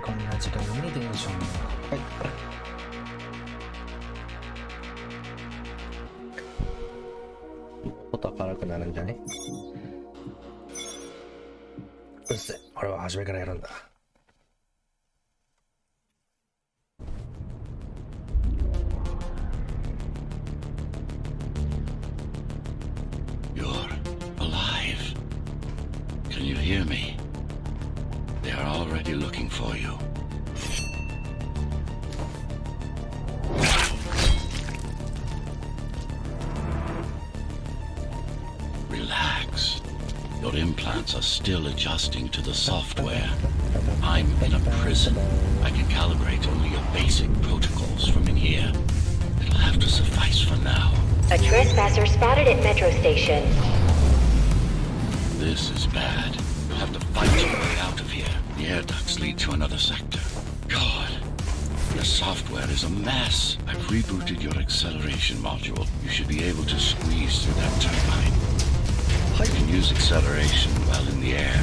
こんな時間にテンションが。はい。音明るくなるんじゃね？うっせ、俺は初めからやるんだ。You're alive. Can you hear me? They are already looking for you. Relax. Your implants are still adjusting to the software. I'm in a prison. I can calibrate only your basic protocols from in here. It'll have to suffice for now. A trespasser spotted at Metro Station. This is bad. You'll have to fight your way out of here. The air ducts lead to another sector. God, your software is a mess. I've rebooted your acceleration module. You should be able to squeeze through that turbine. You can use acceleration while in the air.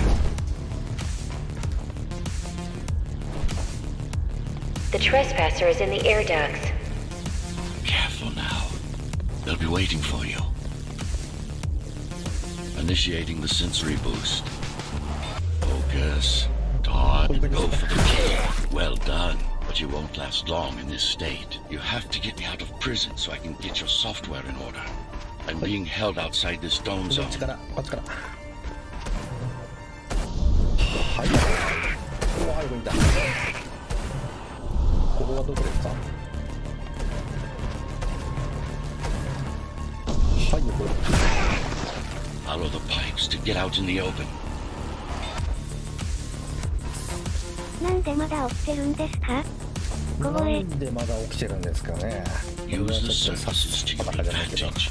The trespasser is in the air ducts. Careful now. They'll be waiting for you. Initiating the sensory boost. Focus. Todd, go for the kill. Well done. But you won't last long in this state. You have to get me out of prison so I can get your software in order. I'm being held outside this dome zone. こっちから。はい。うわ、動いた。ここはどこですか？はい、これ。Follow the pipes to get out in the open. なんでまだ起きてるんですか？なんでまだ起きてるんですかね。 Use the surfaces to your advantage.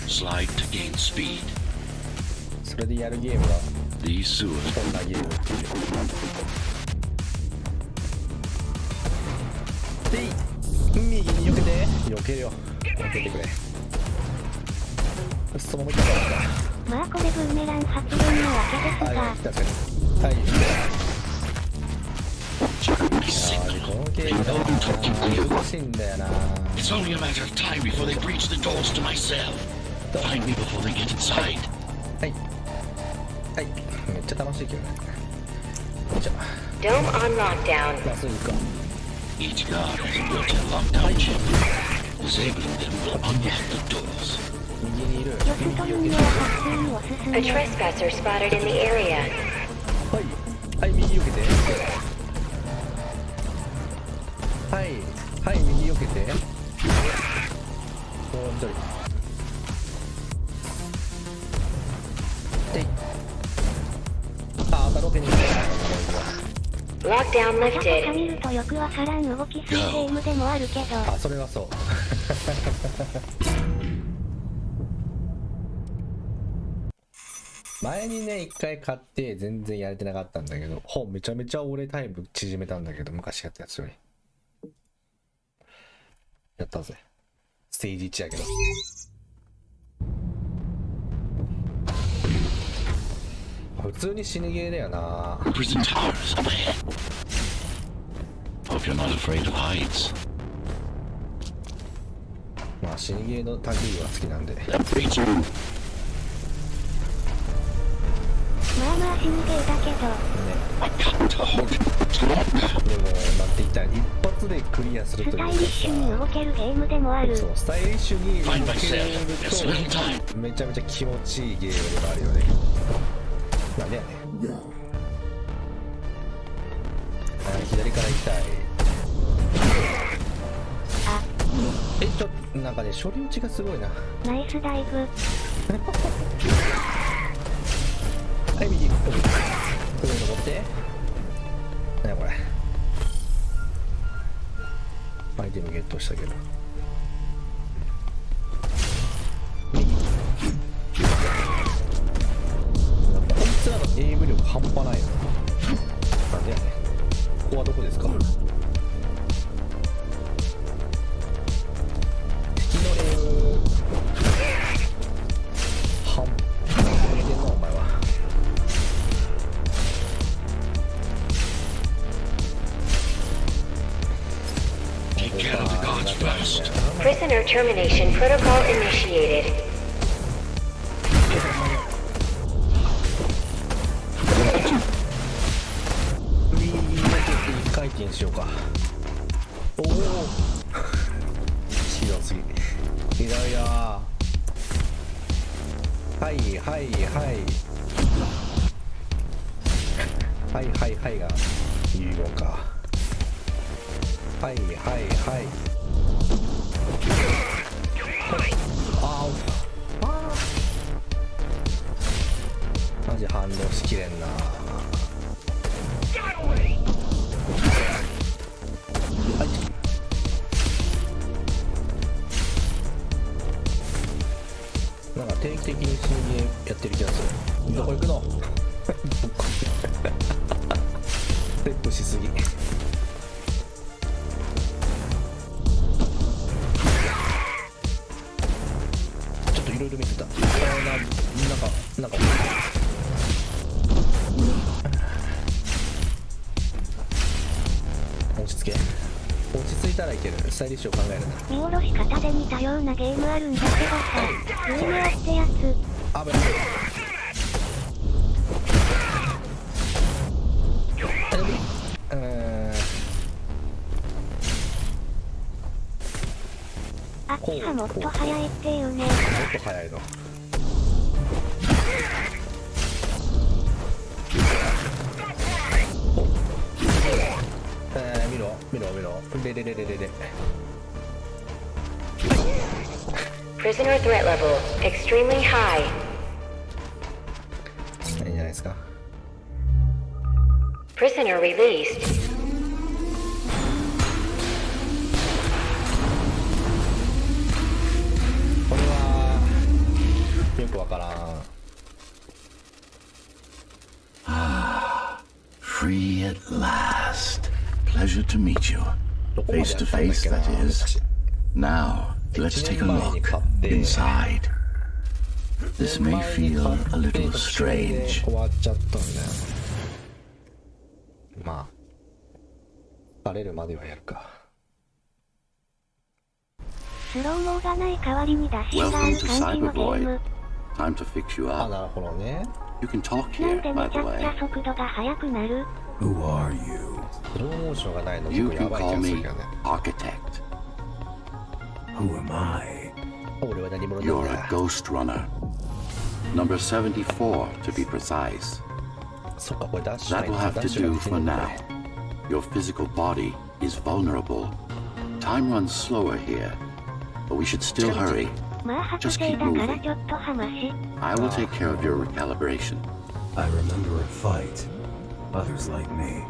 Slide to gain speed. それでやるゲームが These sewers. こんなゲームっていう。で、右に避けて。避けるよ。避けてくれ。そのまま行ったか。まあこれブーメラン発言のわけですが。はい、確かに。はい。このゲームが難しいんだよな。 It's only a matter of time before they breach the doors to my cell. Find me before they get inside. はい。はい。めっちゃ楽しいけどね。よいしょ。 Dome on lockdown. まっすぐ行くか。 Each guard has a built-in lockdown chip. Disabling them will unlock the doors. 右にいる。Ghostrunner発見を進 A め。 trespasser spotted in the area. はい。はい、右避けて。はい。はい、右避けて。もう一人。でい。あ、当たろけに行く。 Lockdown 他 lifted. 見るとよくわからん動きするゲームでもあるけど。あ、それはそう。前にね、一回買って全然やれてなかったんだけど、めちゃめちゃ俺タイム縮めたんだけど、昔やったやつより。やったぜ。ステージ1やけど。普通に死にゲーだよな。 Prison towers up ahead. Hope you're not afraid of heights. まあ死にゲーの類は好きなんで。 That breach. まあまあ死ぬゲーだけど。I got to hold it. でも、なんて言ったら一発でクリアするというかスタイリッシュに動けるゲームでもある。そう、スタイリッシュに動 Find け myself. There's る little time. とめちゃめちゃ気持ちいいゲームでもあるよね。なんでやね。左から行きたい。なんかね、処理打ちがすごいな。ナイスダイブ。はい、右。上に登って。何やこれ。アイテムゲットしたけど。右。こいつらのエイム力半端ないよね。なんでやね。ここはどこですか？敵のレール。Prisoner termination protocol initiated. 一回転しようか。おおひどすぎ、ひどいよ。はいはいはいはいはいはいが遺言か。はいはいはいああマジ反応しきれんな。はいなんか定期的に水泳やってる気がする。どこ行くのステップしすぎ。ちょっといろいろ見てた。なんか落ち着け。落ち着いたらいける。スタイリッシュを考えるな。見下ろし方で似たようなゲームあるんだけどさ、ルームアってやつ。危ない。あっちはもっと早いっていうね。もっと早いの。見ろレレレレレレ。 Prisoner threat level extremely high. いいんじゃないですか。 Prisoner released. これはよくわからん。 Free at last. Pleasure to meet you. Face to face, that is. Now, let's take a look inside. This may feel a little strange. 終わっちゃったんだよ。まあバレるまではやるか。スローモーがない代わりにダッシュがある Welcome to 感じのゲー Cyberboy. ム。 Time to fix you あ、 up. なるほどね。 You can talk なん here, でめ by ち the ゃくち way. ゃ速度が速くなる。Who are you? スローモーションがないの You 結構や can ばい気 call がする me けどね。 Architect. Who am I? 俺は何者なん You're だ a。Ghostrunner. Number 74, to be precise. そっか、これダッシュが That いい will な。 have ダッ to シュが do でき for るんだ now. よ。 Your physical body is vulnerable. Time runs slower here, but we should still hurry. まあ剥 Just 製 keep だから moving. ちょっとはまし。 I will take care of your recalibration. I remember a fight. Others like me.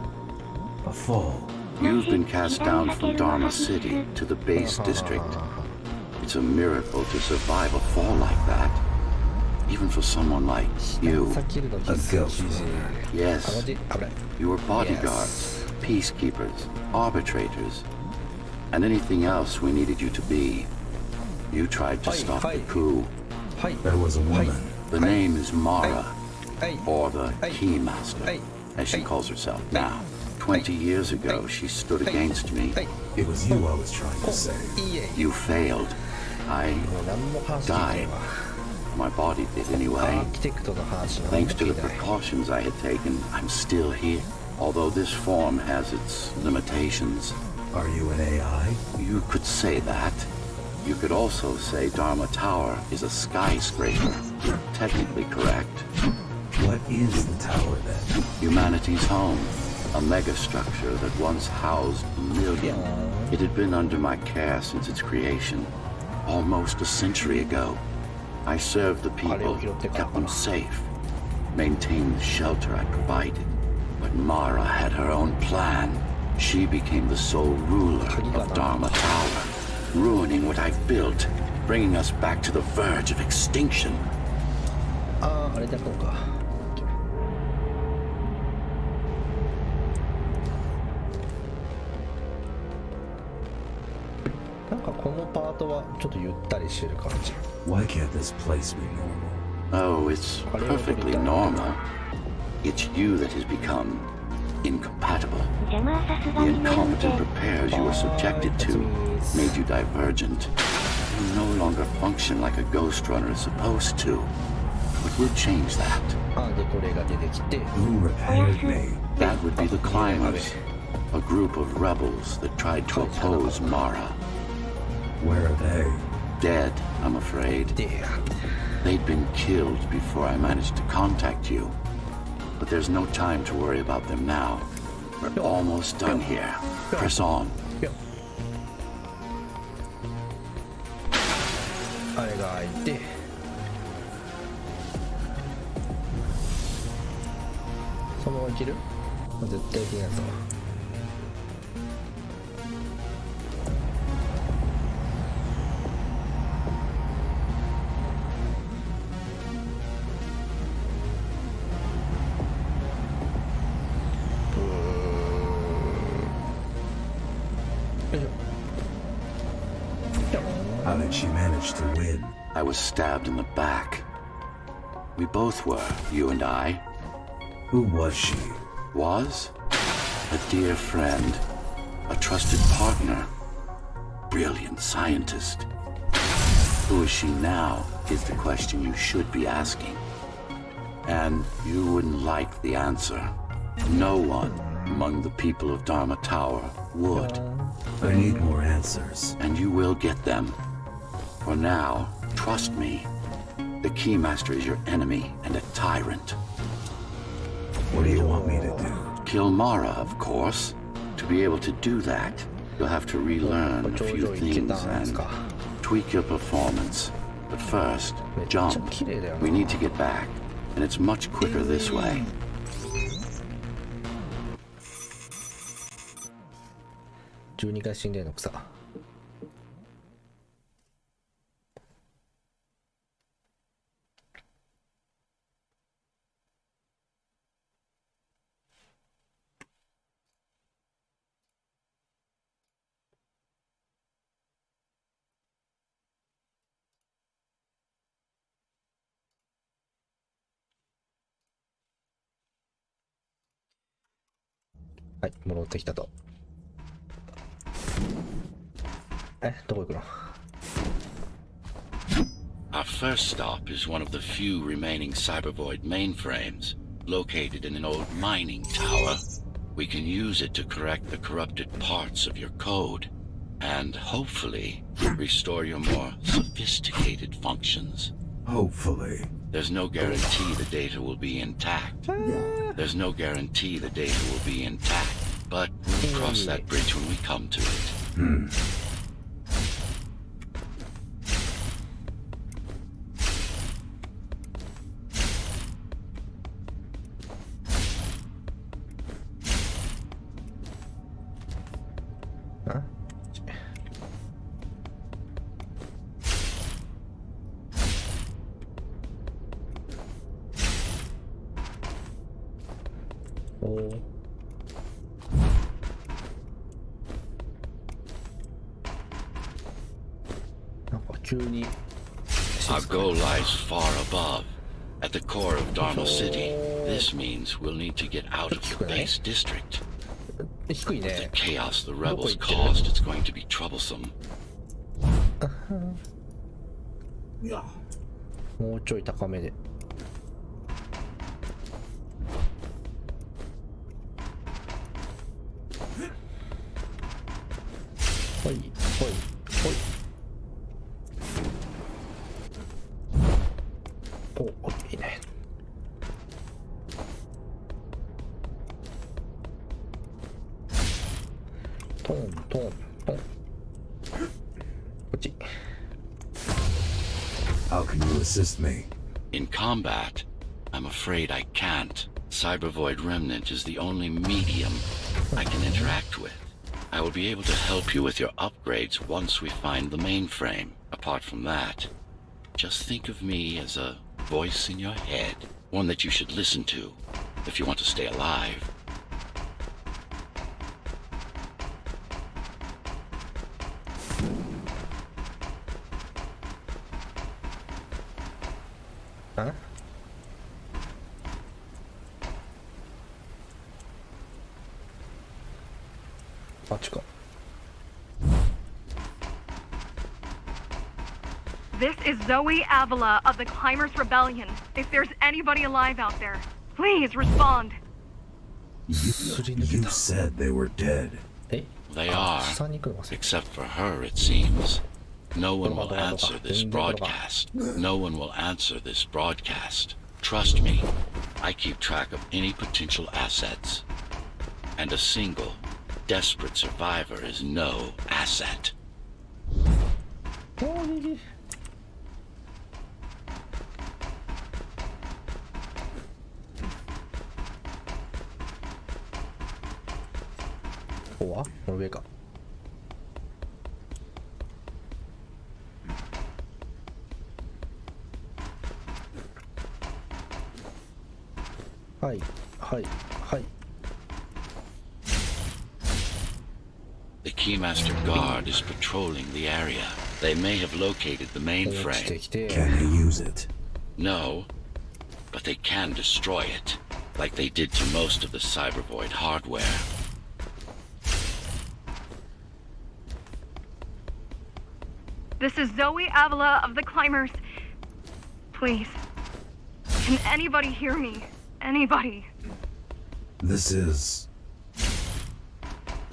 A fall. You've been cast down from Dharma City to the base district. It's a miracle to survive a fall like that. Even for someone like you. さっきの必須 CG。あ、マ Yes, ジ危ない。 you were bodyguards, peacekeepers, arbitrators, and anything else we needed you to be. You tried to stop the coup. はい。 There was a はい。 woman. The name is Mara, はい。 or the Hey. Keymaster, Hey. as she Hey. calls herself now. 20 years ago, she stood against me. はい。 It was you I was trying to save. いいえ。 You failed. I もう何も話聞いてないわ。 My body did ア anyway. ーキテクトの話の Thanks to 聞 the いてない。 precautions I had taken, I'm still here. Although this form has its limitations. Are you an AI? You could say that. You could also say Dharma Tower is a skyscraper. Technically correct. What is the tower then? Humanity's home. A megastructure that once housed millions. It had been under my care since its creation. Almost a century ago. I served the people, kept them safe, maintained the shelter I provided. But Mara had her own plan. She became the sole ruler of Dharma Tower, ruining what I've built, bringing us back to the verge of extinction. ああ、あれだこうか。なんかこのパートはちょっとゆったりしてる感じ。 Why can't this place be normal? Oh, it's perfectly normal. It's you that has become incompatible. じゃまあさすが The に寝るんで incompetent repairs you were subjected to made you divergent. You no longer function like a Ghostrunner is supposed to. But we'll change that. でこれが出てきて Who repaired me? That would be the Climbers, a group of rebels that tried to oppose Mara. Where are they? Dead, I'm afraid. で They'd been killed before I managed to contact you. But there's no time to worry about them now. We're almost done here. Press on. あれが開いてそのままいける？絶対いけないやつだわ。How did she manage to win? I was stabbed in the back. We both were, you and I. Who was she? Was? A dear friend. A trusted partner. Brilliant scientist. Who is she now is the question you should be asking. And you wouldn't like the answer. No one among the people of Dharma Tower would. I need more answers. And you will get them. For now, trust me. The Keymaster is your enemy and a tyrant. What do you want me to do? Kill Mara, of course. To be able to do that, you'll have to relearn a few things and tweak your performance. But first, jump. We need to get back, and it's much quicker this way. 12回死んでるの草。はい、戻ってきたと。どこ行くの？ Our first stop is one of the few remaining Cybervoid mainframes, located in an old mining tower. We can use it to correct the corrupted parts of your code, and hopefully restore your more sophisticated functions. Hopefully. There's no guarantee the data will be intact. There's no guarantee the data will be intact, but we'll cross that bridge when we come to it. Our goal lies far above, at the core of Dharma City. This means we'll need to get out of the base district. 低い The ね。 chaos the rebels caused, it's going to be troublesome. もうちょい高めで。ほいほいほい。お、いいね。トントントン。こっち。 How can you assist me? In combat, I'm afraid I can't. Cybervoid Remnant is the only medium I can interact with. I will be able to help you with your upgrades once we find the mainframe. Apart from that, just think of me as a voice in your head, one that you should listen to if you want to stay alive. あっちか。 This is Zoe Avila of the Climbers Rebellion. If there's anybody alive out there, please respond. You said they were dead. え They are, 下に行くの忘れた。 except for her, it seems. No one will answer this broadcast. No one will answer this broadcast. Trust me, I keep track of any potential assets. And a single, desperate survivor is no asset. おーいいいい。ここはこの上か。はいはいはい。 The Keymaster Guard is patrolling the area. They may have located the 落ちて mainframe. きて。 Can they use it? No, but they can destroy it, like they did to most of the Cybervoid hardware. This is Zoe Avila of the Climbers. Please, can anybody hear me? Anybody? This is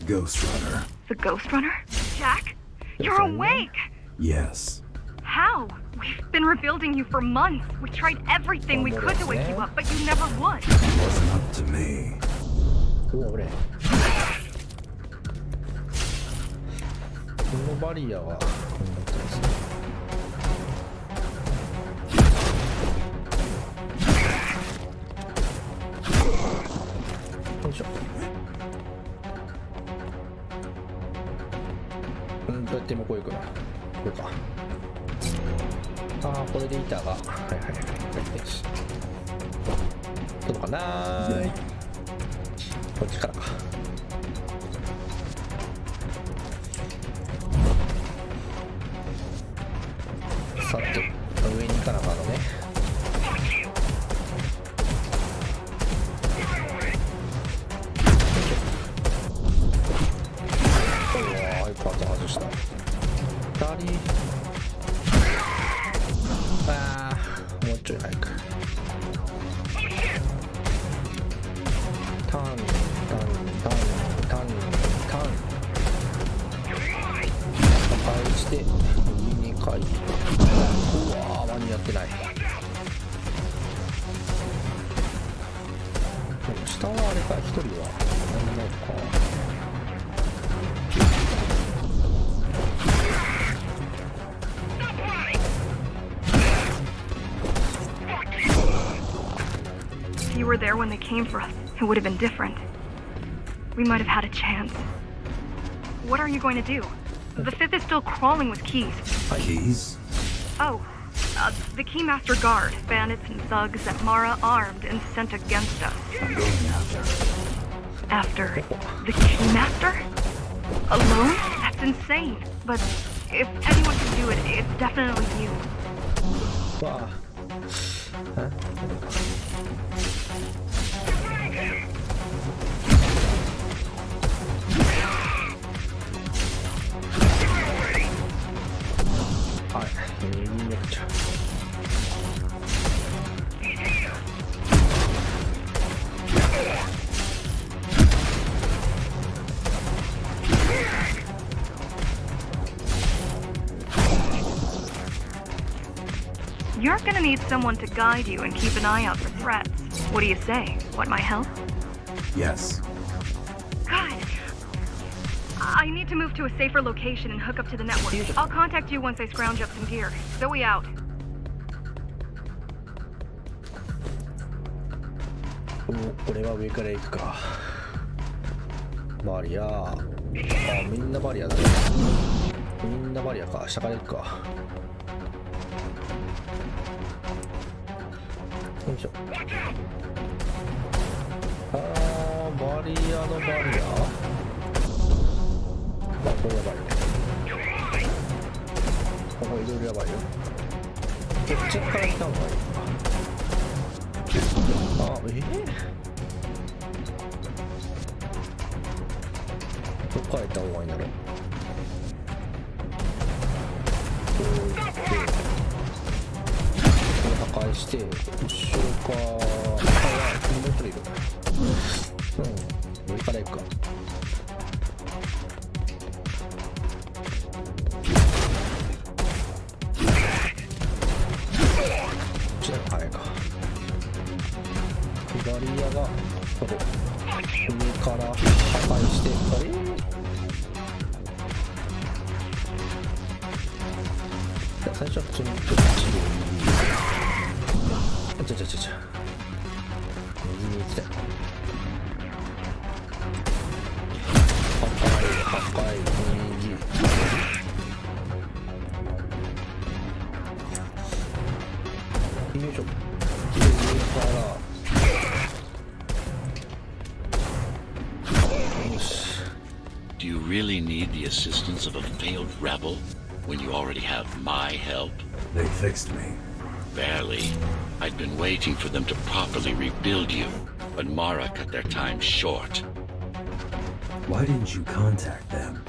Ghostrunner. The Ghostrunner? Jack? You're Ghostrunner? awake! Yes. How? We've been rebuilding you for months. We tried everything we could to wake you up, but you never would. It wasn't up to me. うわ、俺。このバリアはこうなってますね。よいしょ。どうやって向こう行くの？こうか。ああ、これで板が。はいはいはい。よし。届かなーい。こっちからか。さて、上に行かなあかんのね。うわー、一発外した。2人。ああ、もうちょい早く。タンタンタンタンタン。破壊して右に書いて。うわー、間に合ってない。でも下はあれか、一人は何ないか。If you were there when they came for us, it would have been different. We might have had a chance. What are you going to do? The Fifth is still crawling with keys. Keys? Oh, the Keymaster Guard, bandits and thugs that Mara armed and sent against us. I'm going after. After the Keymaster? Alone? That's insane. But if anyone can do it, it's definitely you. わあ。あ、はい、右にめっちゃ。You're gonna need someone to guide you and keep an eye out for threats. What do you say? Want my help? Yes. Good. I need to move to a safer location and hook up to the network. I'll contact you once I scrounge up some gear. Zoe out. 俺は上から行くか。バリア。あ、みんなバリアだね。みんなバリアか。下から行くか。よいしょ。あー、バリアのバリア。あ、これやばいね。ここいろいろやばいよ。こっちから来たのか。あ、こっから行った方がいいんだろう。こう行ってこれ破壊して後ろか。もう一人いる。上から行くか。こっちの方が早いか。左屋がこれ上から破壊して、あれ最初は普通にこっちで右に行きたい。破壊右よいしょ。上からDo you really need the assistance of a failed rebel when you already have my help? They fixed me. Barely. I'd been waiting for them to properly rebuild you, but Mara cut their time short. Why didn't you contact them?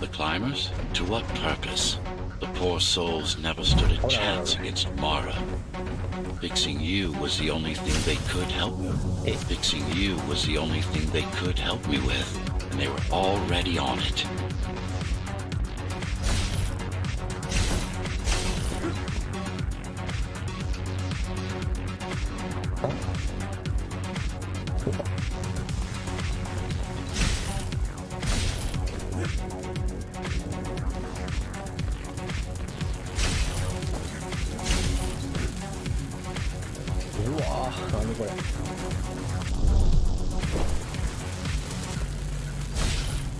The climbers? To what purpose? The poor souls never stood a chance against Mara. Fixing you was the only thing they could help me. Fixing you was the only thing they could help me with, and they were already on it.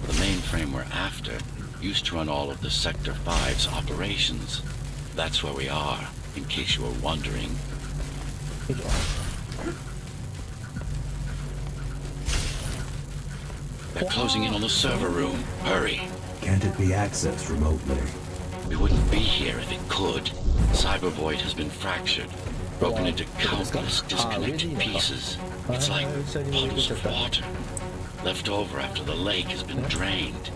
The mainframe we're after used to run all of the Sector 5's operations. That's where we are, in case you were wondering. They're closing in on the server room. Hurry. Can't it be accessed remotely? We wouldn't be here if it could. Cyber Void has been fractured, broken into countless disconnected pieces. It's like puddles of water, left over after the lake has been drained.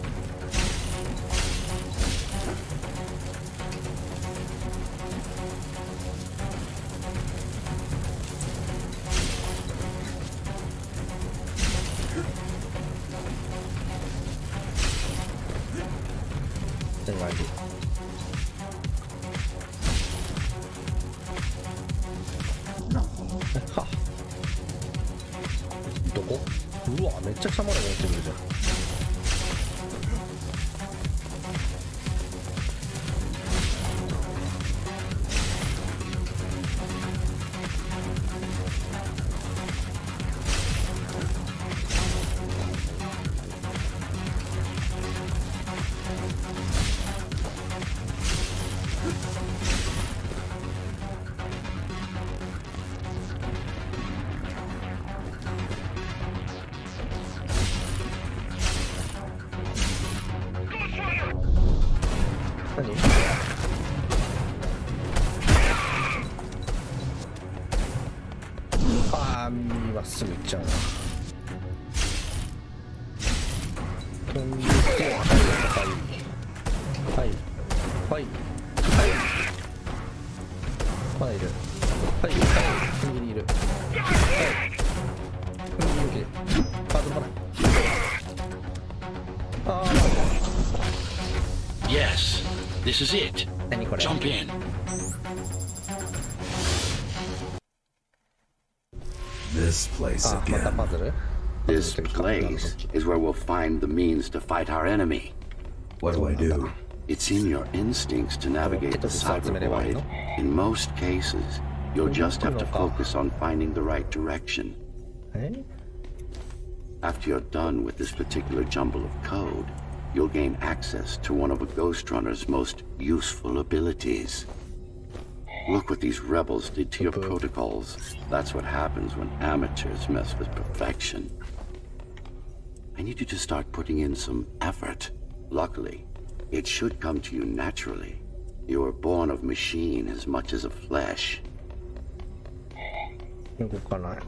まっすぐ行っちゃうな。飛んでて、はいまだいる。右にいる。右にいる。あ、どかない。Yes, this is it. 何これ。 Jump in. This place あ、また again. パズル。 This place is where we'll find the means to fight our enemy. What do I do? It's in your instincts to navigate the cyber void. In most cases, you'll just have to focus on finding the right direction. え After you're done with this particular jumble of code, you'll gain access to one of a Ghostrunner's most useful abilities. Look what these rebels did to your protocols. That's what happens when amateurs mess with perfection. I need you to start putting in some effort. Luckily, it should come to you naturally. You were born of machine as much as of flesh. 動かない。動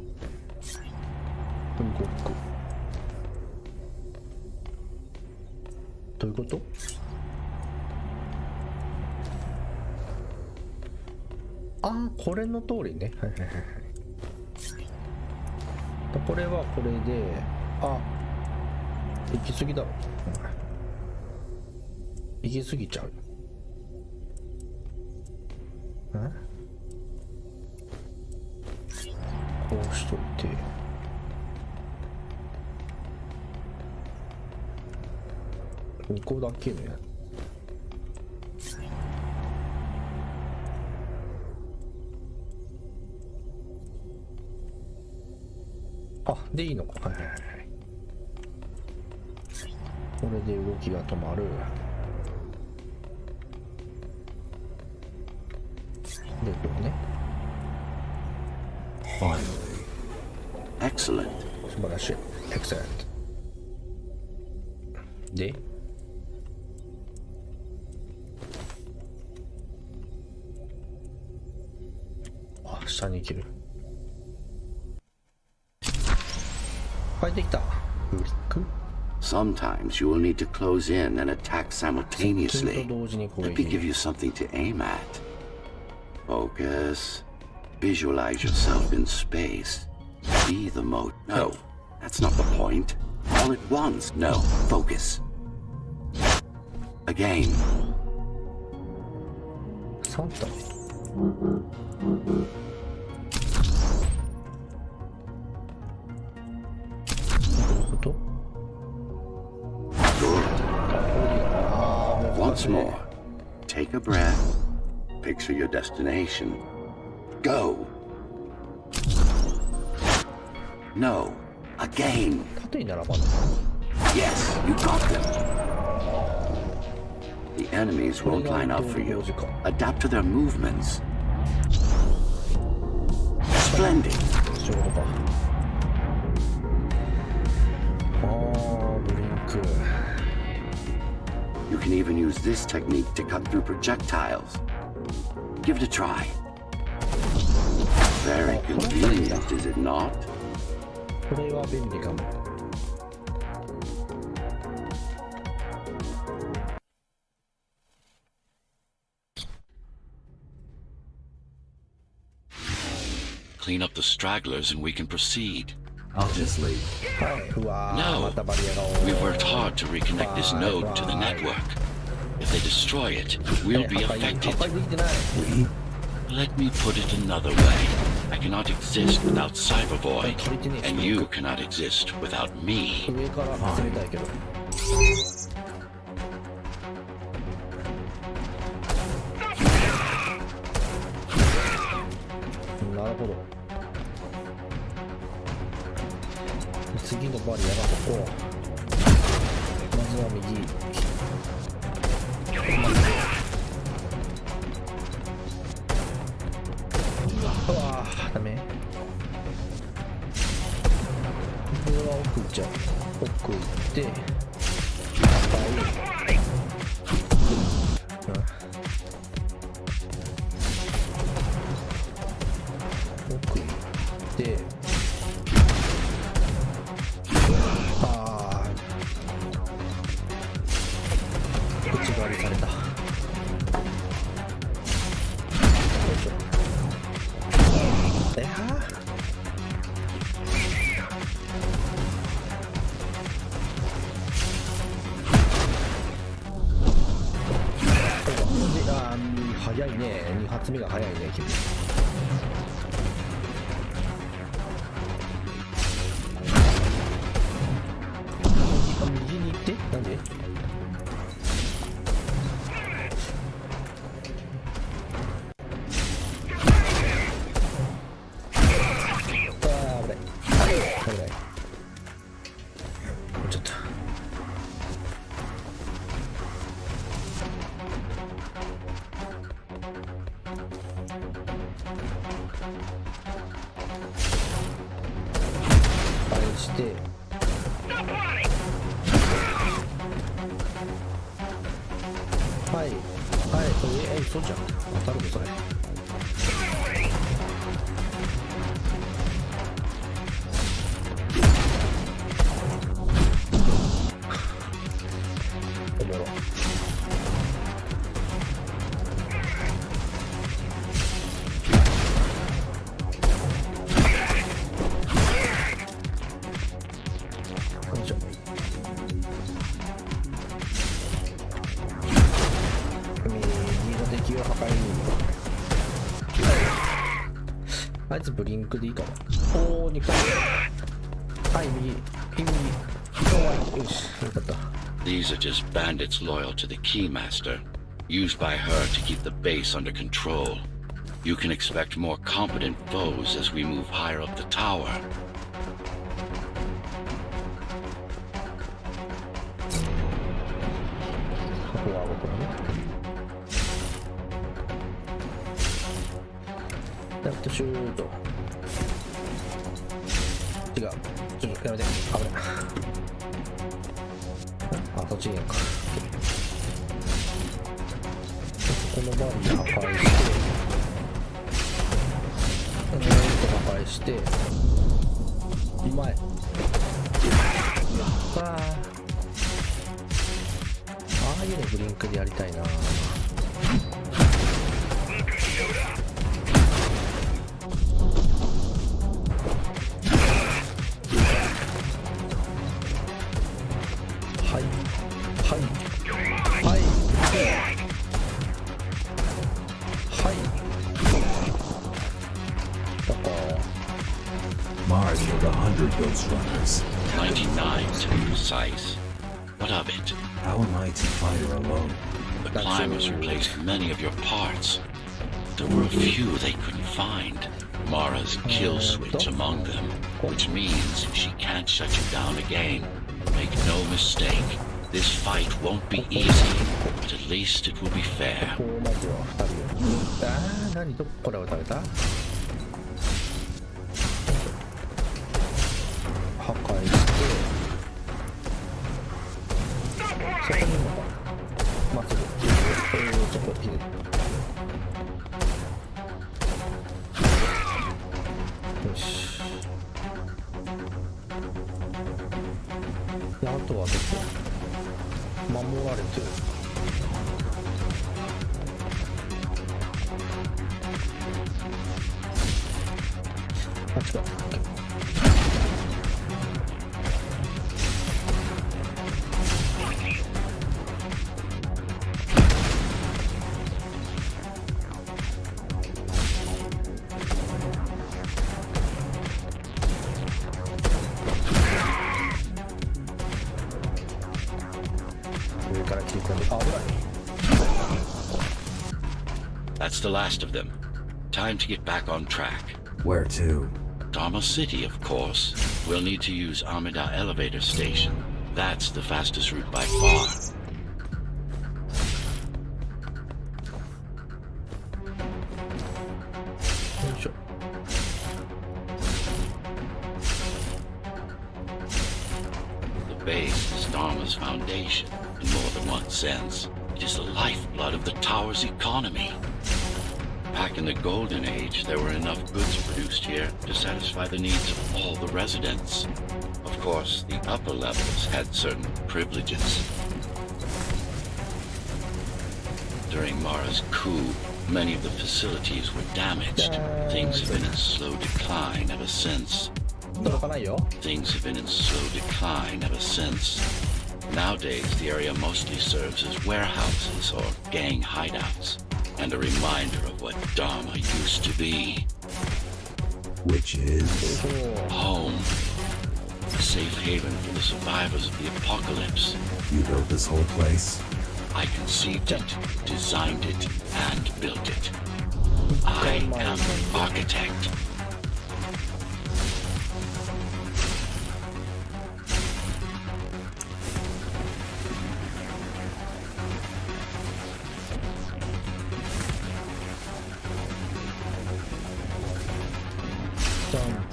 く。どういうこと？ああ、これの通りね。はいはいはいはい。これはこれで、あ、行き過ぎだろ。行き過ぎちゃう。こうしといて。2個だけね。あ、でいいのか。はいはいはい。これで動きが止まる。で、こうね。Finally. Excellent. 素晴らしい。エクセレント。で、あ、下に行ける。はい、できた。フリック。Sometimes you will need to close in and attack simultaneously. 同時に攻 Let me 撃。 give you something to aim at. Focus. Visualize yourself in space. Be the mode. No, that's not the point. All at once. No, focus. Again. 3体。どういうこと？ Once more. Take a breath. Picture your destination. Go. No. Again. 縦に並ばない。 Yes, you got them. The enemies won't line up for you. Adapt to their movements. Splendid. そういうことか。ああ、ブリンク。 You can even use this technique to cut through projectiles. Give it a try. Very convenient, is it not? これは便利かも。Clean up the stragglers and we can proceed. I'll just leave. はい、うわー、 No, またバリアが多い。 we've worked hard to reconnect this node to the network. If they destroy it, we'll be 破 affected. 壊できてない。 Let me put it another way. I cannot exist without Cyberboy, and you cannot exist without me. 上から攻めたいけど。なるほど。次のバリアがここ。まずは右。うわー、ダメ。これは奥行っちゃう。奥行って奥行ってああ内側にされた。よいしょ。早いね。2発目が早いね、君。右に行って、なんで？危ない。ちょっと。してはいはい、そうじゃん。当たるのそれ。おもろ。あいつブリンクでいいかも。おお、2回。はい、右。よし、よかった。 These are just bandits loyal to the Keymaster, used by her to keep the base under control. You can expect more competent foes as we move higher up the tower. ここは僕のね。レフトシュート。違う。ちょっとやめて。危ない。あ、そっちにいいのか。このバリア破壊して、この糸破壊して、うまい。わあ。ああいうのブリンクでやりたいな。Mars killed 100 Ghostrunners. 99 to be precise. What of it? How am I to fight her alone? The climbers replaced many of your parts. There were a few they couldn't find. Mara's kill switch among them, which means she can't shut you down again. Make no mistake, this fight won't be easy, but at least it will be fair. こうまずは2人を。何どこれを食べた？破壊して、そこにいるのか。まっすぐ。そこいる。よし。で、あとはどこ？守られてる。あ、違う。上から切り込んで、あ、危ない。That's the last of them. Time to get back on track. Where to? Dharma City, of course. We'll need to use Amida Elevator Station. That's the fastest route by far. The base is Dharma's foundation, in more than one sense. It is the lifeblood of the tower's economy. Back in the Golden Age, there were enough goods produced here to satisfy the needs of all the residents. Of course, the upper levels had certain privileges. During Mara's coup, many of the facilities were damaged. Things have been in slow decline ever since. Things have been in slow decline ever since. Nowadays, the area mostly serves as warehouses or gang hideouts, and a reminder of what Dharma used to be. Which is? Home. A safe haven for the survivors of the apocalypse. You built this whole place? I conceived it, designed it, and built it. I am the architect. Jump.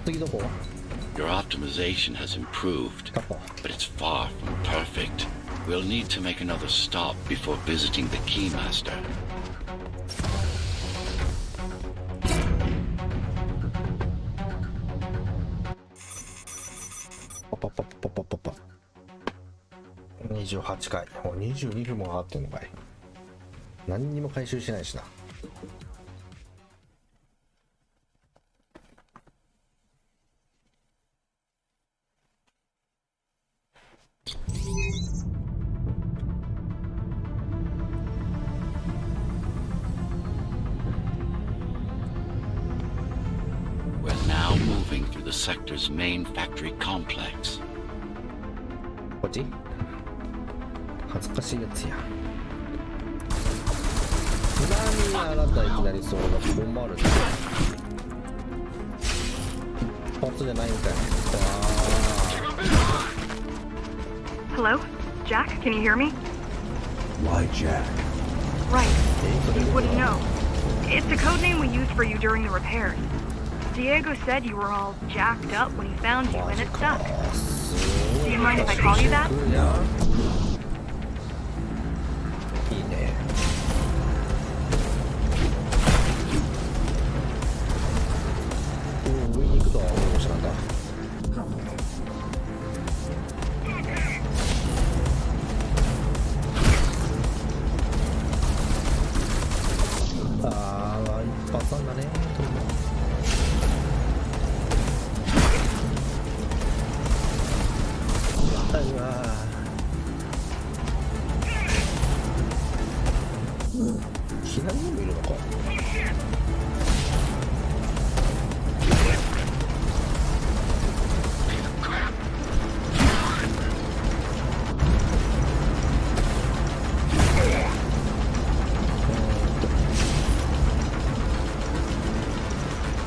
次どこ？ Your optimization has improved, タコ。 but it's far from perfect. We'll need to make another stop before visiting the Keymaster. パパパパパパパ。28回。もう22分も上がってんのかい。何にも回収しないしな。the sector's main factory complex. こっち恥ずかしいやつや。何あなたいきなりそれが困るって一発じゃないみたいな。 Hello? Jack, can you hear me? Why Jack? Right. You wouldn't know. It's the code name we used for you during the repairs. Diego said you were all jacked up when he found you, and it stuck. Do you mind if I call you that? いいね。上に行くとは思いました。なんだ。ああ、一発なんだね。うわ左にもいるのか。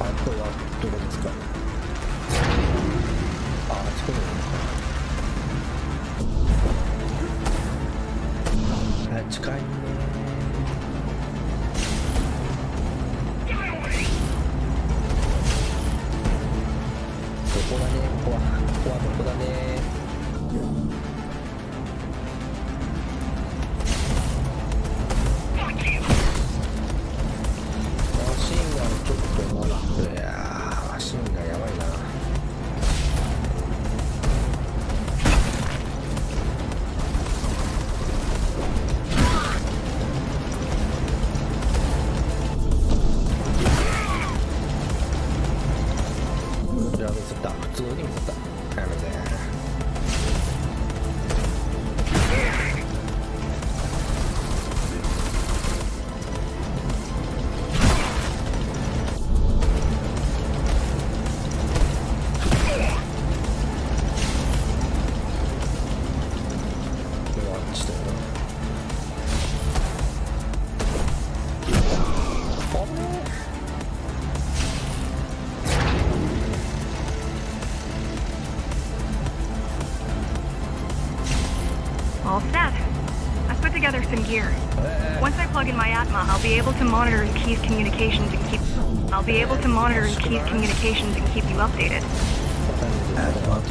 あとはどこですか。あそこにいるのか。近いね。どこだね。ここはどこだね。マシンガンちょっと待って。いやーマシンガンやばいな。普通に見せた。やめて。All set. I put together some gear. Once I plug in my Atma, I'll be able to monitor Key's communications and keep. I'll be able to monitor Key's communications and keep you updated. Atma?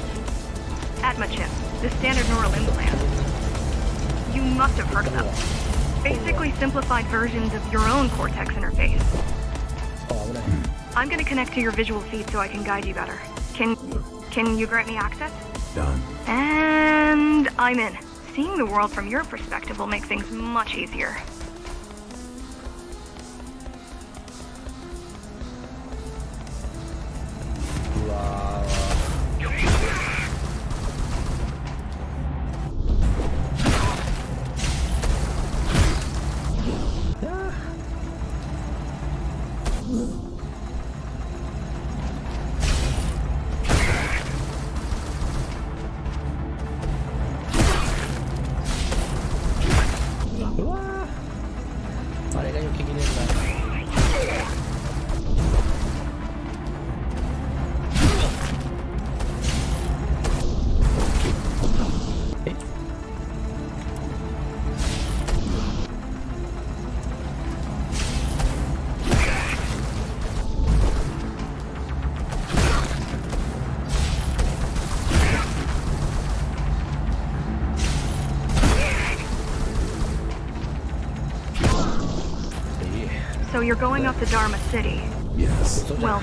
Atma chip, the standard neural implant. You must have heard of them. Basically simplified versions of your own Cortex interface. I'm gonna connect to your visual feed so I can guide you better. Can you grant me access? Done. And I'm in. Seeing the world from your perspective will make things much easier. Wow. So you're going up to Dharma City. Yes. Well,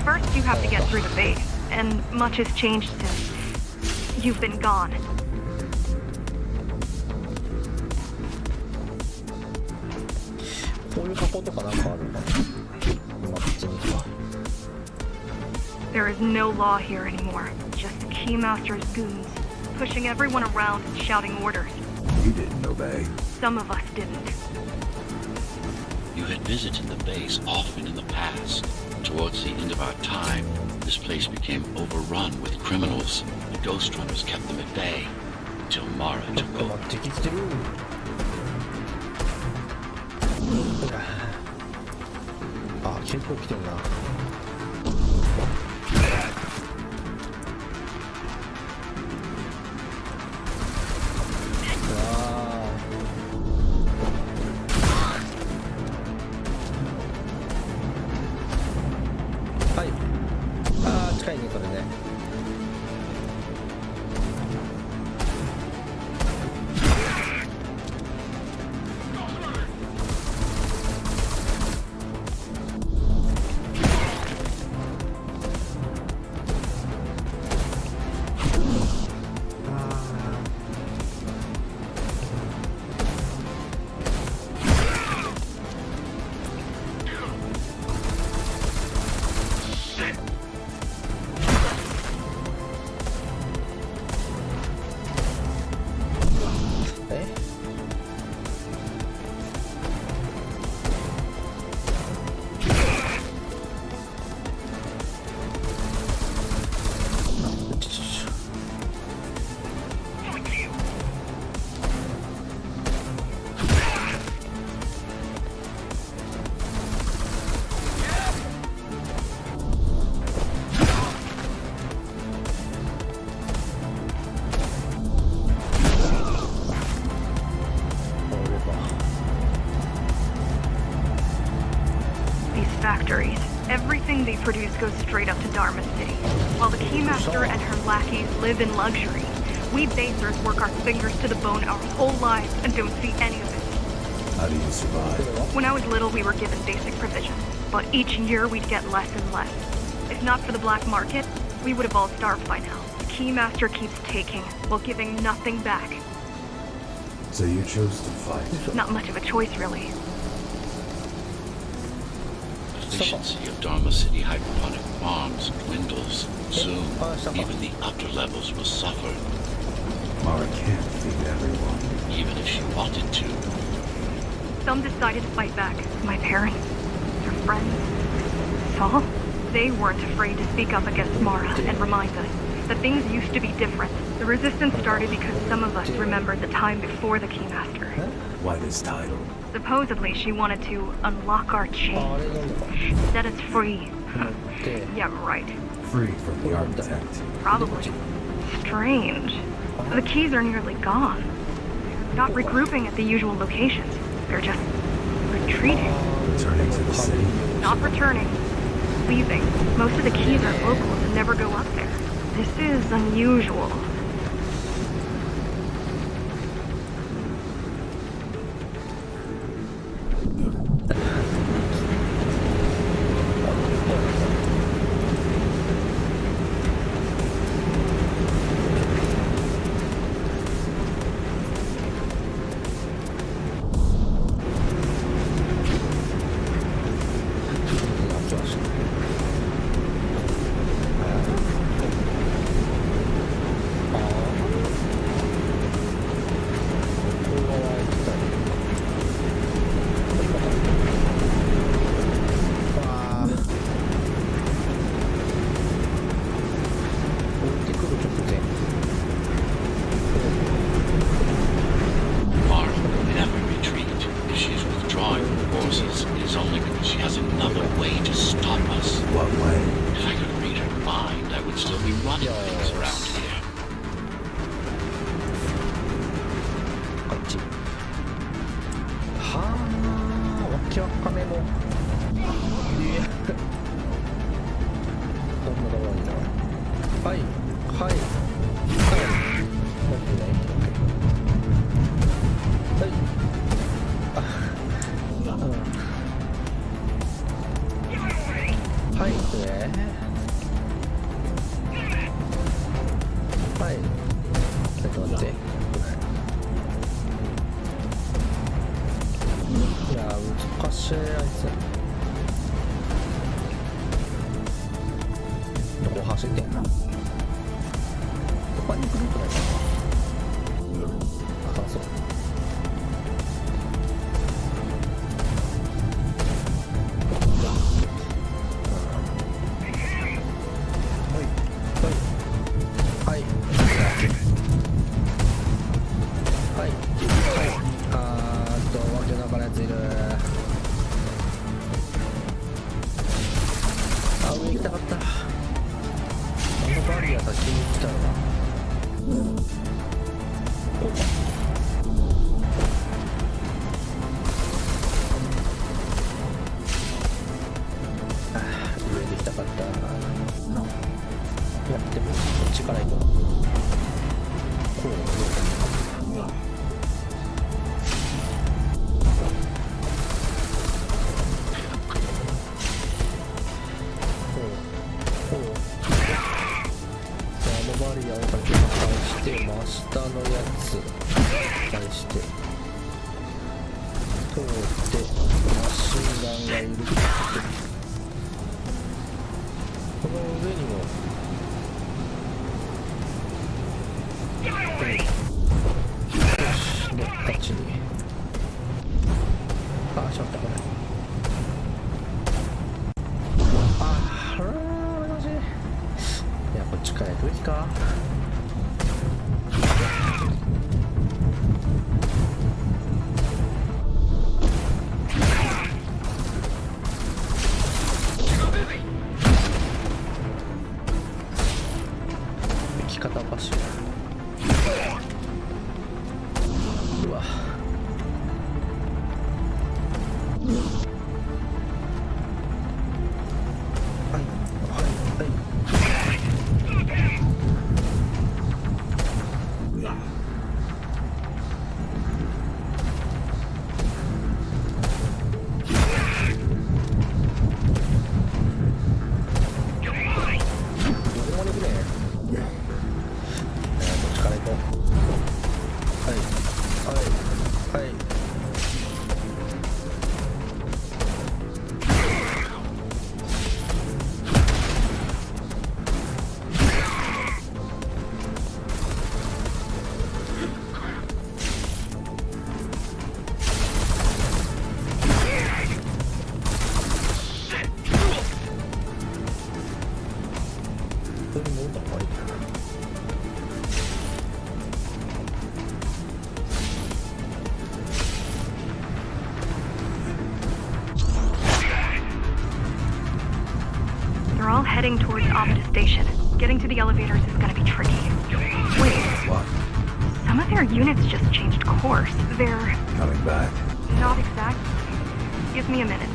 first you have to get through the base, and much has changed since you've been gone. There is no law here anymore. Just Keymaster's goons, pushing everyone around and shouting orders. You didn't obey. Some of us didn't. You had visited the base often in the past, Towards the end of our time, this place became overrun with criminals. The Ghostrunners kept them at bay until Mara ちょ took っと over. 待って敵来てる。あ、結構来てるな。はい。あー近いねこれね。Factories. Everything they produce goes straight up to Dharma City. While the Keymaster and her lackeys live in luxury, we basers work our fingers to the bone our whole lives and don't see any of it. How do you survive? When I was little, we were given basic provisions, but each year we'd get less and less. If not for the black market, we would have all starved by now. The Keymaster keeps taking, while giving nothing back. So you chose to fight. Not much of a choice, really. The efficiency of Dharma City hydroponic farms dwindles. Soon, even the upper levels will suffer, Mara can't feed everyone. even if she wanted to. Some decided to fight back. My parents, their friends, Saul. They weren't afraid to speak up against Mara and remind us that things used to be different. The resistance started because some of us remembered the time before the Keymaster. Why this title? Supposedly, she wanted to unlock our あれ chains, なんだか set us free. と思って Yeah, right. Free from the architect. Probably. Strange. The keys are nearly gone. They're not regrouping at the usual locations. They're just retreating. Returning to the city. Not returning. Leaving. Most of the keys are locals and never go up there. This is unusual. Mara will never retreat. If she's withdrawing from forces, it is only because she has another way to stop us. What way? If I could read her mind, I would still be running things around here. こっちはあわけわかめもいやこんなところにいたはいはいはい待ってねはいあはいはいちょっと待っていや難しいあいつどこ走ってんの他に来るくないかなあそう通ってマシンガンがいるって、この上にもよし、であっちにしまった。これマジ。いや、こっちから行くべきか。生き方おかしいな。うわ、They're all heading towards Optus Station. Getting to the elevators is gonna be tricky. Wait, What? some of their units just changed course. They're Coming back. not exact. Give me a minute.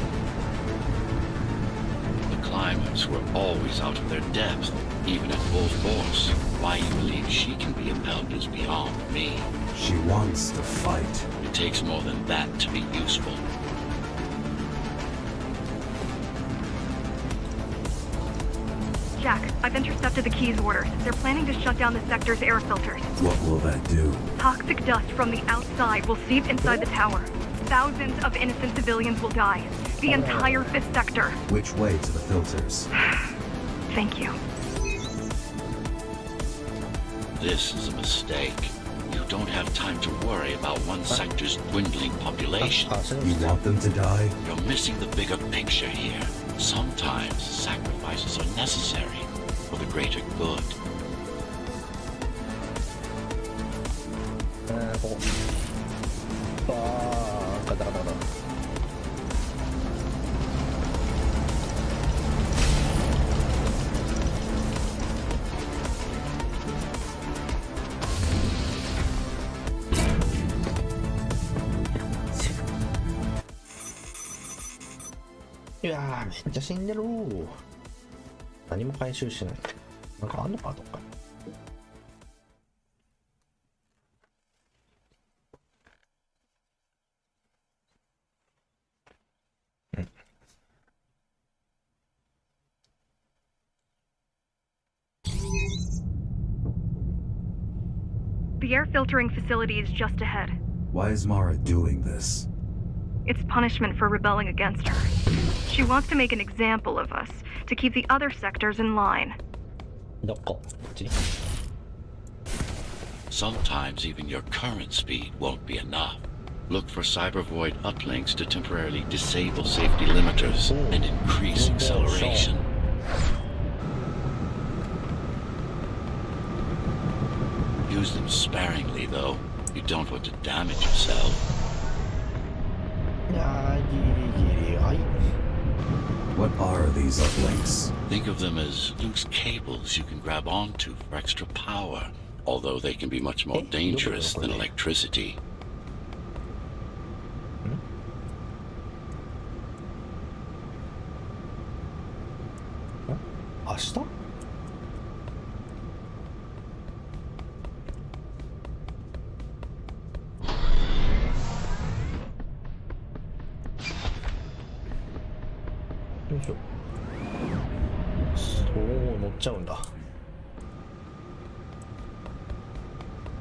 The climbers were always out of their depth, even at full force. Why you believe she can be upheld is beyond me. She wants to fight. It takes more than that to be useful. Jack, I've intercepted the Key's orders. They're planning to shut down the sector's air filters. What will that do? Toxic dust from the outside will seep inside the tower. Thousands of innocent civilians will die. The entire 5th sector. Which way to the filters? Thank you. This is a mistake. You don't have time to worry about one sector's dwindling population. You want them to die? You're missing the bigger picture here. Sometimes sacrifices are necessary for the greater good. ここガタガタガタ。いやー、めっちゃ死んでる。何も回収しない。なんかあんのかどっか。The air filtering facility is just ahead. Why is Mara doing this? It's punishment for rebelling against her. She wants to make an example of us, to keep the other sectors in line. どこ？こっち？ Sometimes even your current speed won't be enough. Look for cyber void uplinks to temporarily disable safety limiters and increase acceleration. Use them sparingly, though. You don't want to damage yourself. いやー、ギリギリ、はい。 What are these uplinks? Think of them as loose cables you can grab onto for extra power, although they can be much more dangerous than electricity. 明日？よいしょ。そう乗っちゃうんだ。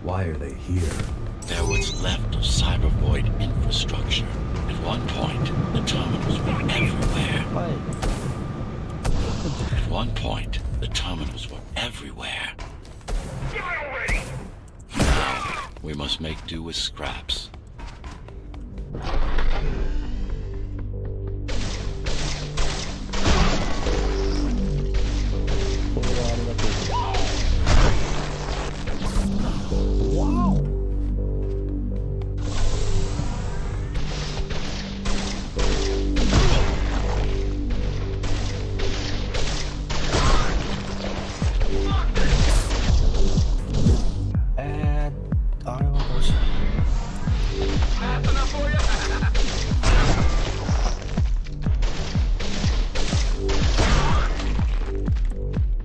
Why are they here? They're what's left of cyber void infrastructure. It make do with scraps. これはありがとう。わお。あれはどうしよう。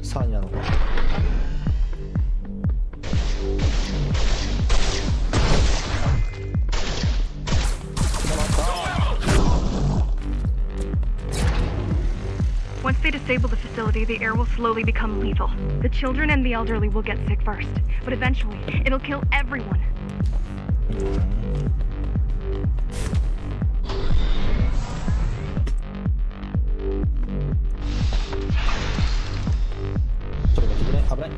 3やのか。Once they disable the facility, the air will slowly become lethal. The children and the elderly will get sick first, but eventually, it'll kill everyone. ちょっと待ってくれ、危ない。こ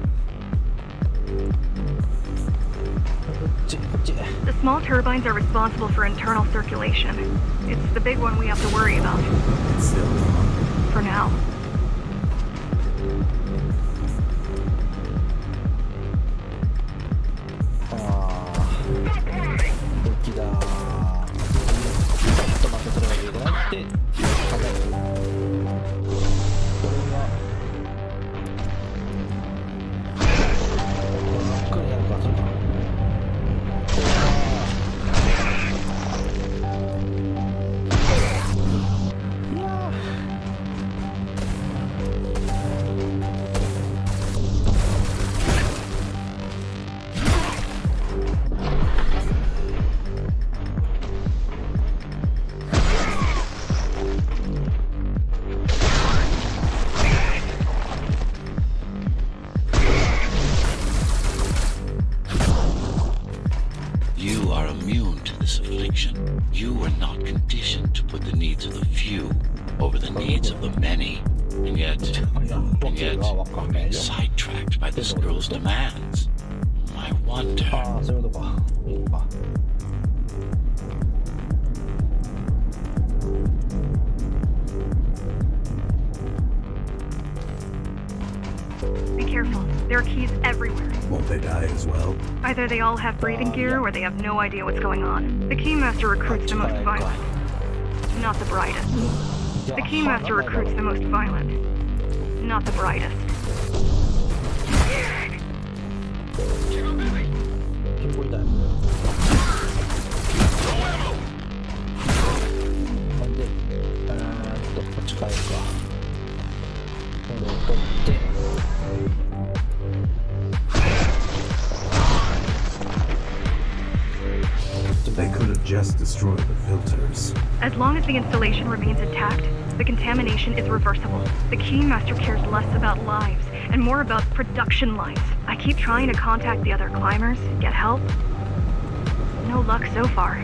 っち、こっち。 The small turbines are responsible for internal circulation. It's the big one we have to worry about. It's still on. For now. 武器だ。ちょっと待って、それがいいかなって。これは真っ暗になるか、それか。これはいやYou are immune to this affliction. You were not conditioned to put the needs of the few over the needs of the many. And yet, you're being sidetracked by this girl's demands. I wonder. ああ、そういうことか。いいのか。 Be careful. There are keys everywhere. Won't they die as well? Either they all have breathing gear or they have no idea what's going on. The Keymaster recruits the most violent. Not the brightest. The Keymaster recruits the most violent. Not the brightest. ピンポイントだよ。なんで、こっち帰るか。これを取って。 They could have just destroyed the filters. As long as the installation remains intact, the contamination is reversible. The Keymaster cares less about lives and more about production lines. I keep trying to contact the other climbers, get help. No luck so far.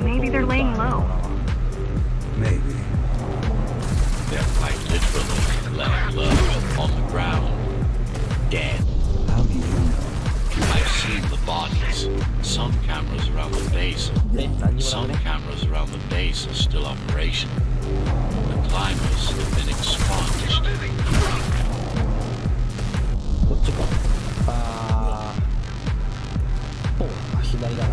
Maybe they're laying low. Maybe. They're quite literally laying low on the ground. Dead. How do you know? I've seen the bodies. Some cameras around the base. Some cameras around the base are still operational. The climbers have been expunged. こっちか。ああ。お、左だな。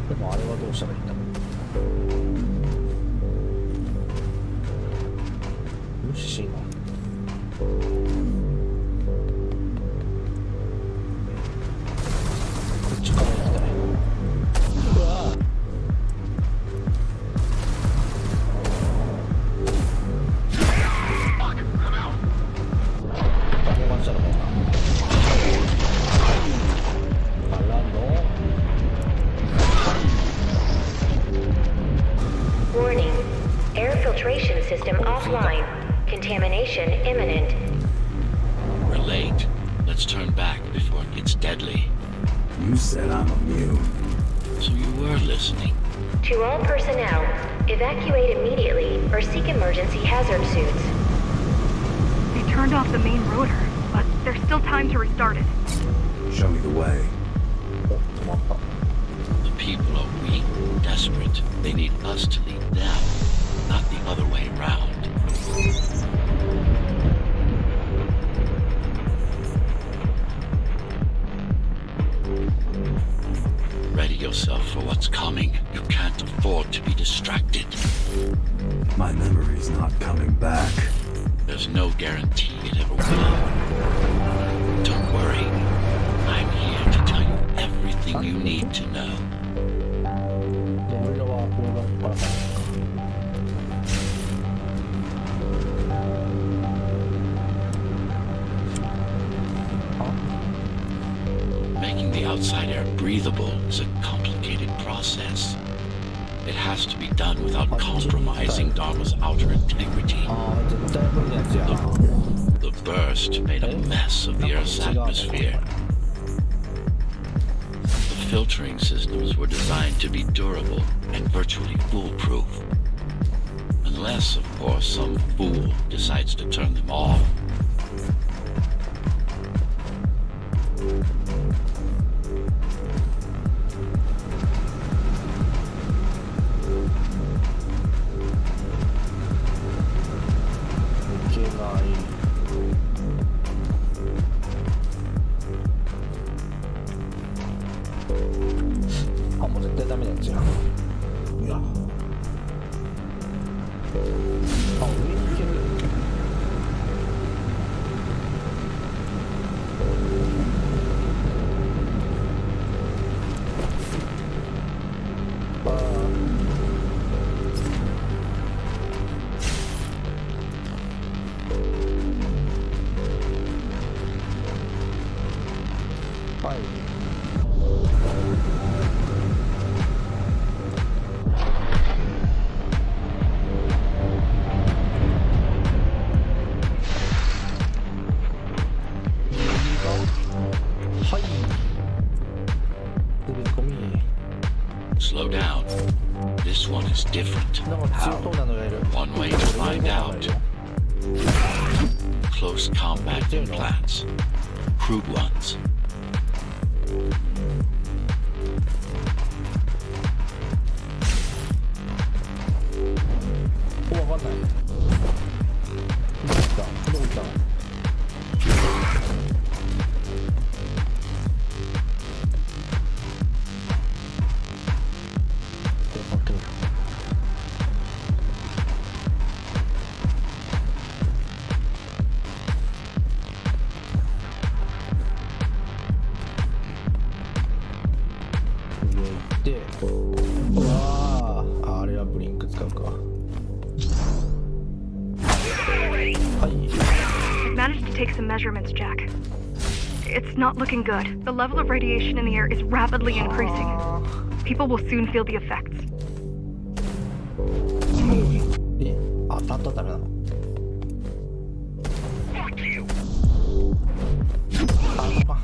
でもあれはどうしたらいいんだろう。無視しいな。こっちから行きたい。うわぁ。ダメマッチだろうな。からの。 Warning. Air filtration system offline. Contamination imminent. It's deadly. You said I'm immune. So you were listening. To all personnel, evacuate immediately or seek emergency hazard suits. They turned off the main rotor, but there's still time to restart it. Show me the way. お止まった The people are weak, desperate. They need us to lead them, not the other way round. Ready yourself for what's coming. You can't afford to be distracted. My memory's not coming back. There's no guarantee it ever will. Don't worry. I'm here to tell you everything you need to know. で俺らはこれがバラさない Making the outside air breathable is a complicated process. It has to be done without compromising Dharma's outer integrity. ああ絶対無理なやつや The burst made a mess of the Earth's atmosphere. The filtering systems were designed to be durable and virtually foolproof. Unless, of course, some fool decides to turn them off. Slow down. This one is different. How? One way to find out. Close combat implants. Crude ones. Measurements, Jack. It's not looking good. The level of radiation in the air is rapidly increasing. People will soon feel the effects. あ、当たったらダメなの。あ、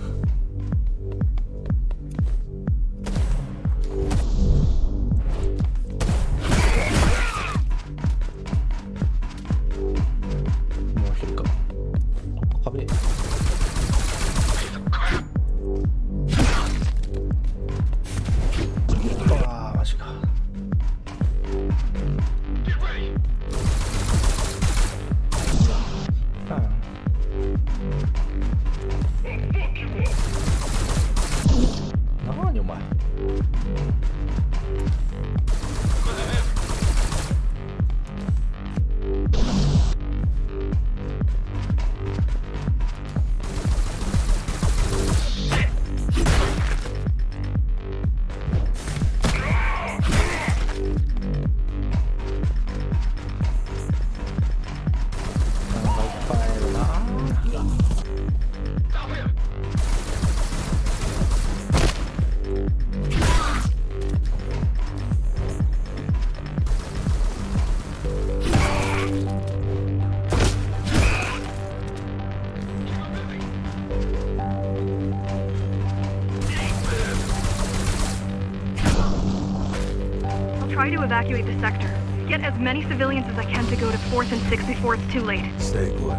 try to evacuate the sector. Get as many civilians as I can to go to 4th and 6th before it's too late. Stay put.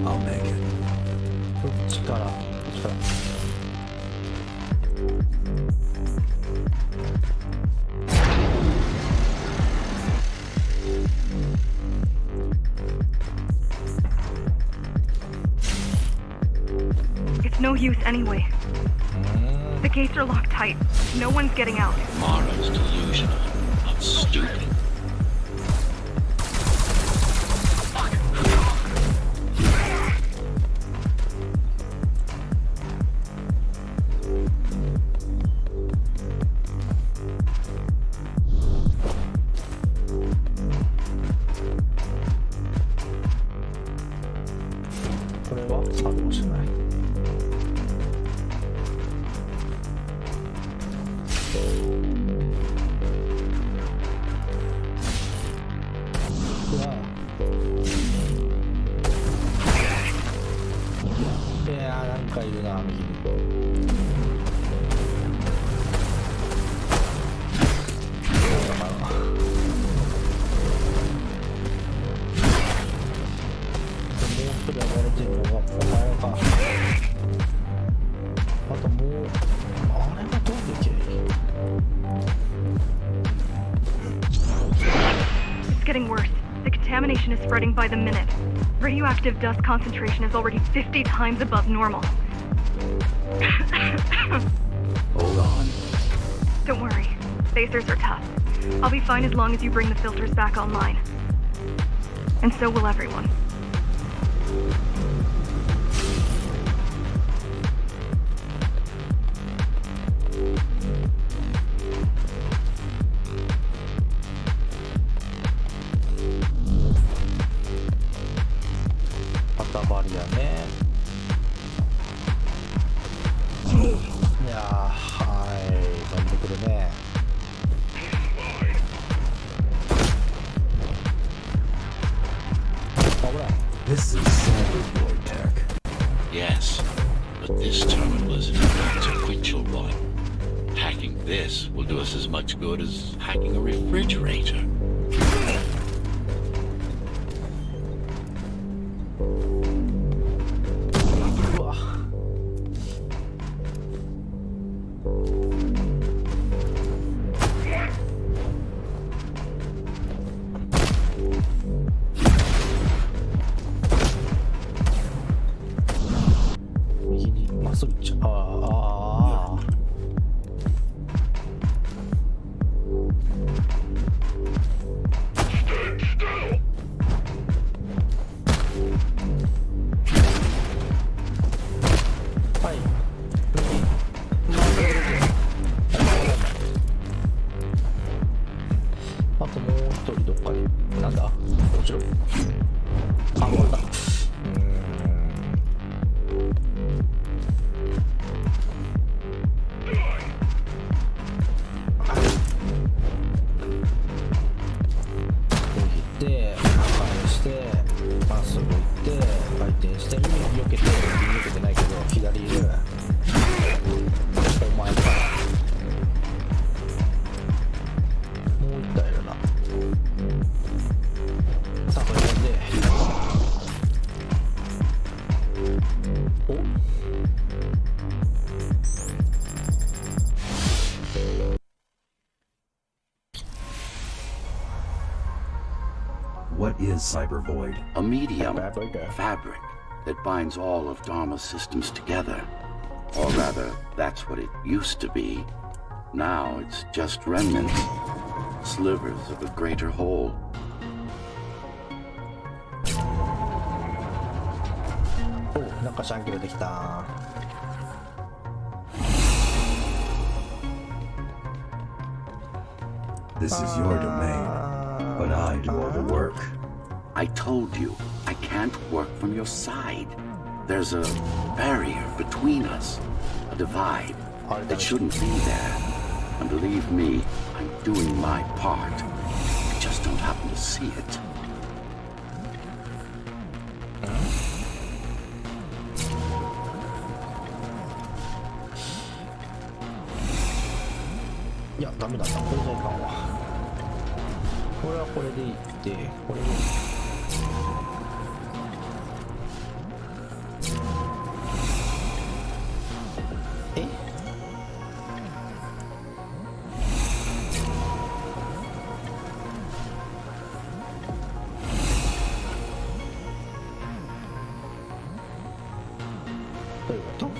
I'll make it. こっちからこっちから。It's no use anyway. The gates are locked tight. No one's getting out. Mara's delusional, not stupid. Getting worse. The contamination is spreading by the minute. Radioactive dust concentration is already 50 times above normal. Hold on. Don't worry. Phasers are tough. I'll be fine as long as you bring the filters back online. And so will everyone. This is cyberboy tech. Yes, but this terminal is an inconsequential one. Hacking this will do us as much good as hacking a refrigerator. What is Cybervoid? A medium Fabric. fabric that binds all of Dharma's systems together. Or rather, that's what it used to be. Now it's just remnants, slivers of a greater whole. Oh, なんかシャンキルできた。This is your domain, but I do all the work. I told you, I can't work from your side. There's a barrier between us, a divide that shouldn't be there. And believe me, I'm doing my part. I just don't happen to see it. Yeah, ダメだった。これじゃいかんわ。これはこれでいいってこれでえどういうこと？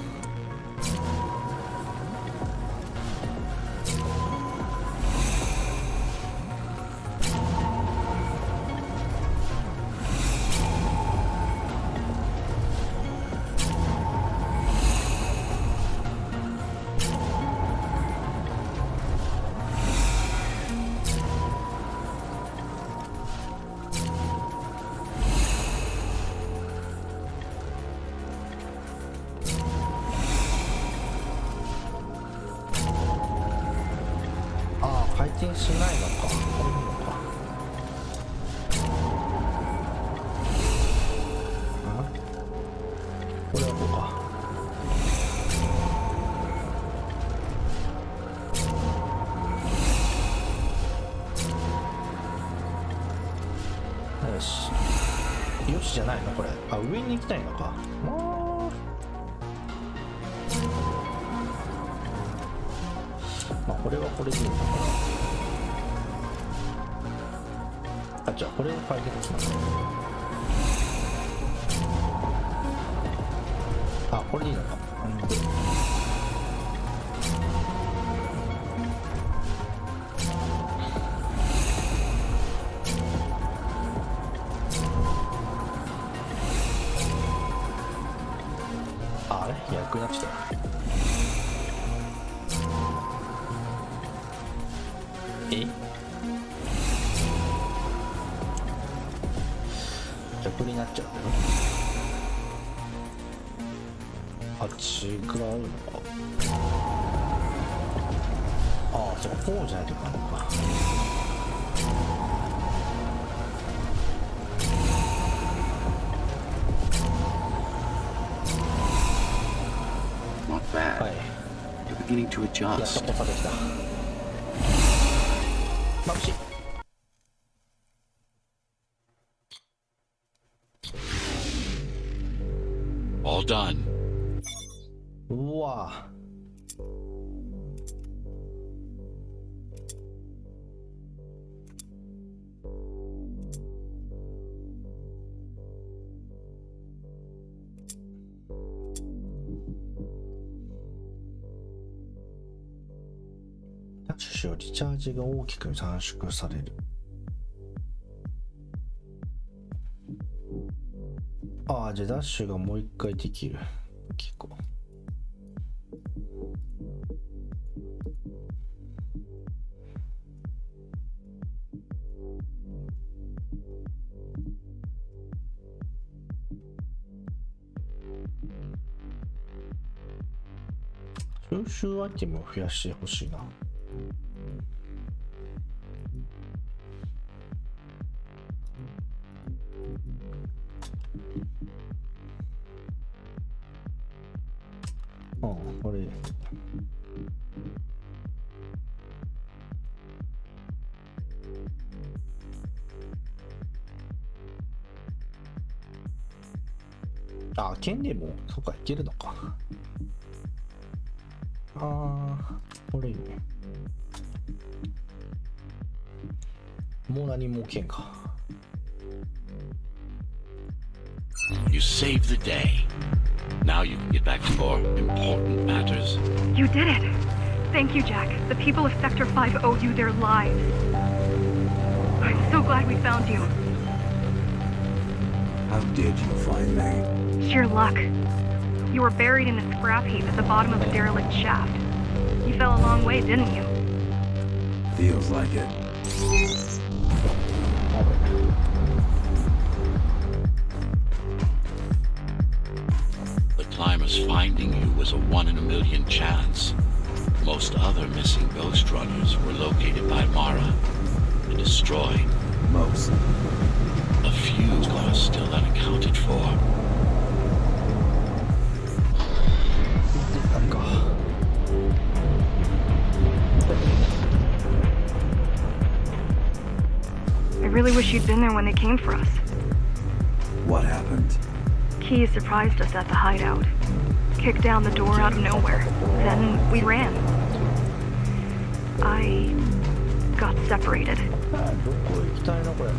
回転しないのか。これいいのか。これはこうか。よし。よしじゃないのこれ。あ、上に行きたいのか。まあこれはこれでいいのかな。あ、じゃあこれを解決するの。あ、これでいいのか。あれ役になっちゃった。え？逆になっちゃうんだよ。あ、違うのか。ああ、そう、こうじゃないといけないのか。Not bad. はい。You're beginning to やっと adjust. こさできた。眩しい。All done. うわ。ダッシュリチャージが大きく短縮される。ああ、じゃあダッシュがもう一回できる。結構。収集アイテムを増やしてほしいな。ああ、これ。あ、剣でも、そっか、いけるのか。ああ、これいいね。もう何も剣か。You saved the day. Now you can get back to more important matters. You did it! Thank you, Jack. The people of Sector 5 owe you their lives. I'm so glad we found you. How did you find me? Sheer luck. You were buried in a scrap heap at the bottom of a derelict shaft. You fell a long way, didn't you? Feels like it. The climber's finding you was a 1 in a million chance. Most other missing Ghostrunners were located by Mara and destroyed. Most. A few are still unaccounted for. なんか。really wish you'd been there when they came for us. What happened? Key surprised us at the hideout. Kicked down the door out of nowhere. Then we ran. I got separated. どこ行きたいなこれ。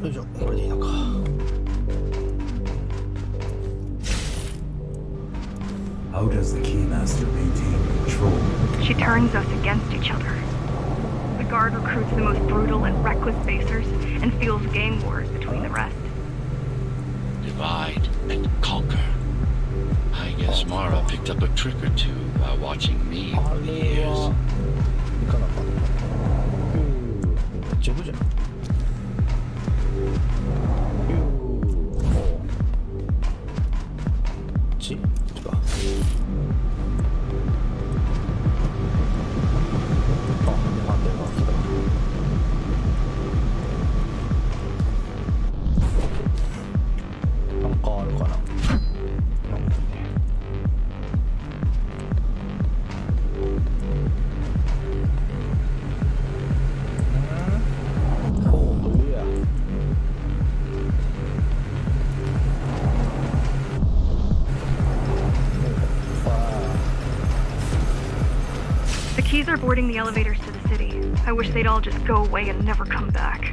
よいしょ、これでいいのか。How does the Keymaster maintain control? She turns us against each other. The guard recruits the most brutal and reckless basers and fuels gang wars between the rest. Divide and conquer. I guess Mara picked up a trick or two while watching me over the years. いかなかった。めっちゃ行くじゃん。Keys are boarding the elevators to the city. I wish they'd all just go away and never come back.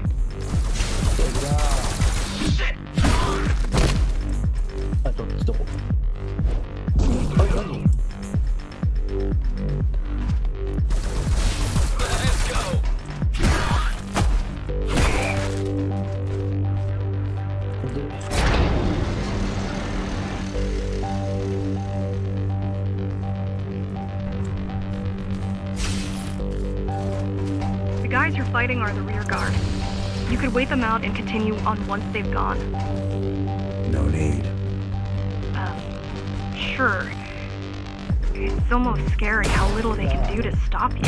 The guys you're fighting are the rear guard. You could wait them out and continue on once they've gone. No need. Sure. It's almost scary how little they can do to stop you.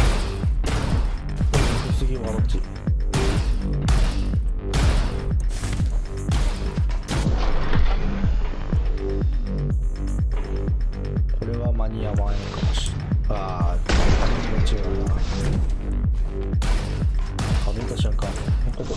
次はどっち？これは間に合わないかもしれない。ああ、違うな。外れた瞬間、ここ。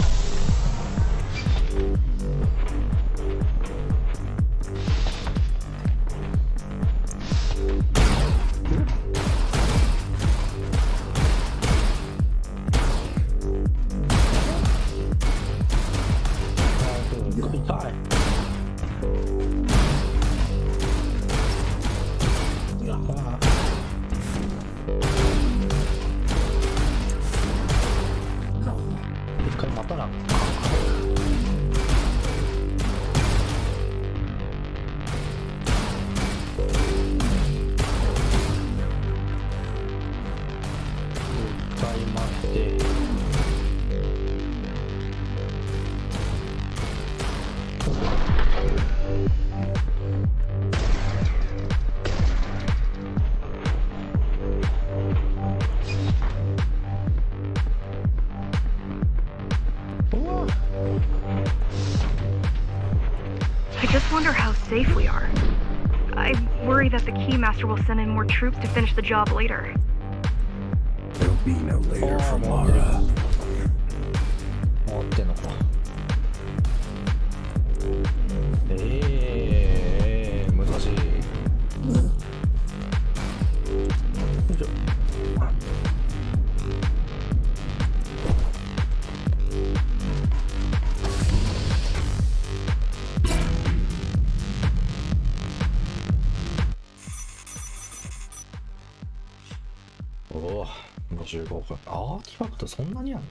一回待たな。worry that the Keymaster will send in more troops to finish the job later. There'll be no later for Mara. 回ってんのか。難しい。よいしょ。おお、55か。アーティファクトそんなにあるの？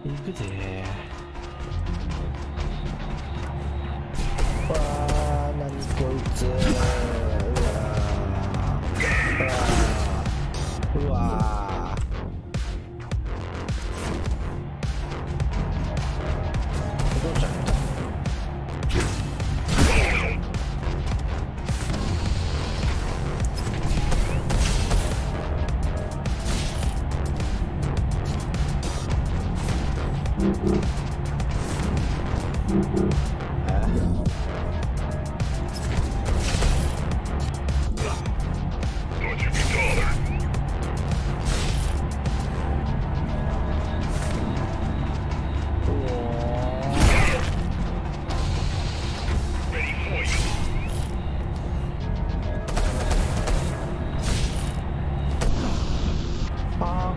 行くぜー。わー、なにこいつー。うわー。どうしちゃった？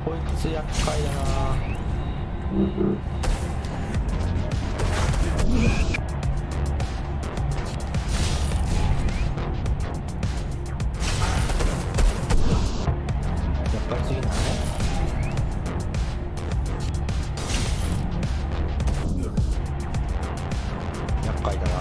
こいつ厄介だな。厄介すぎない？厄介だな。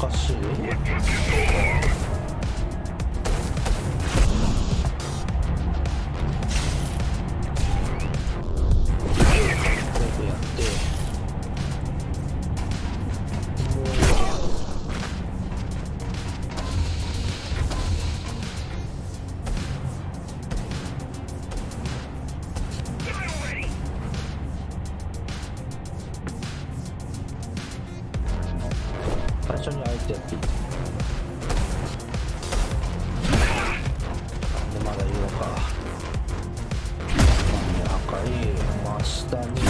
難しい。最初に相手やっていい。なんでまだいるのか。赤い真下にいる。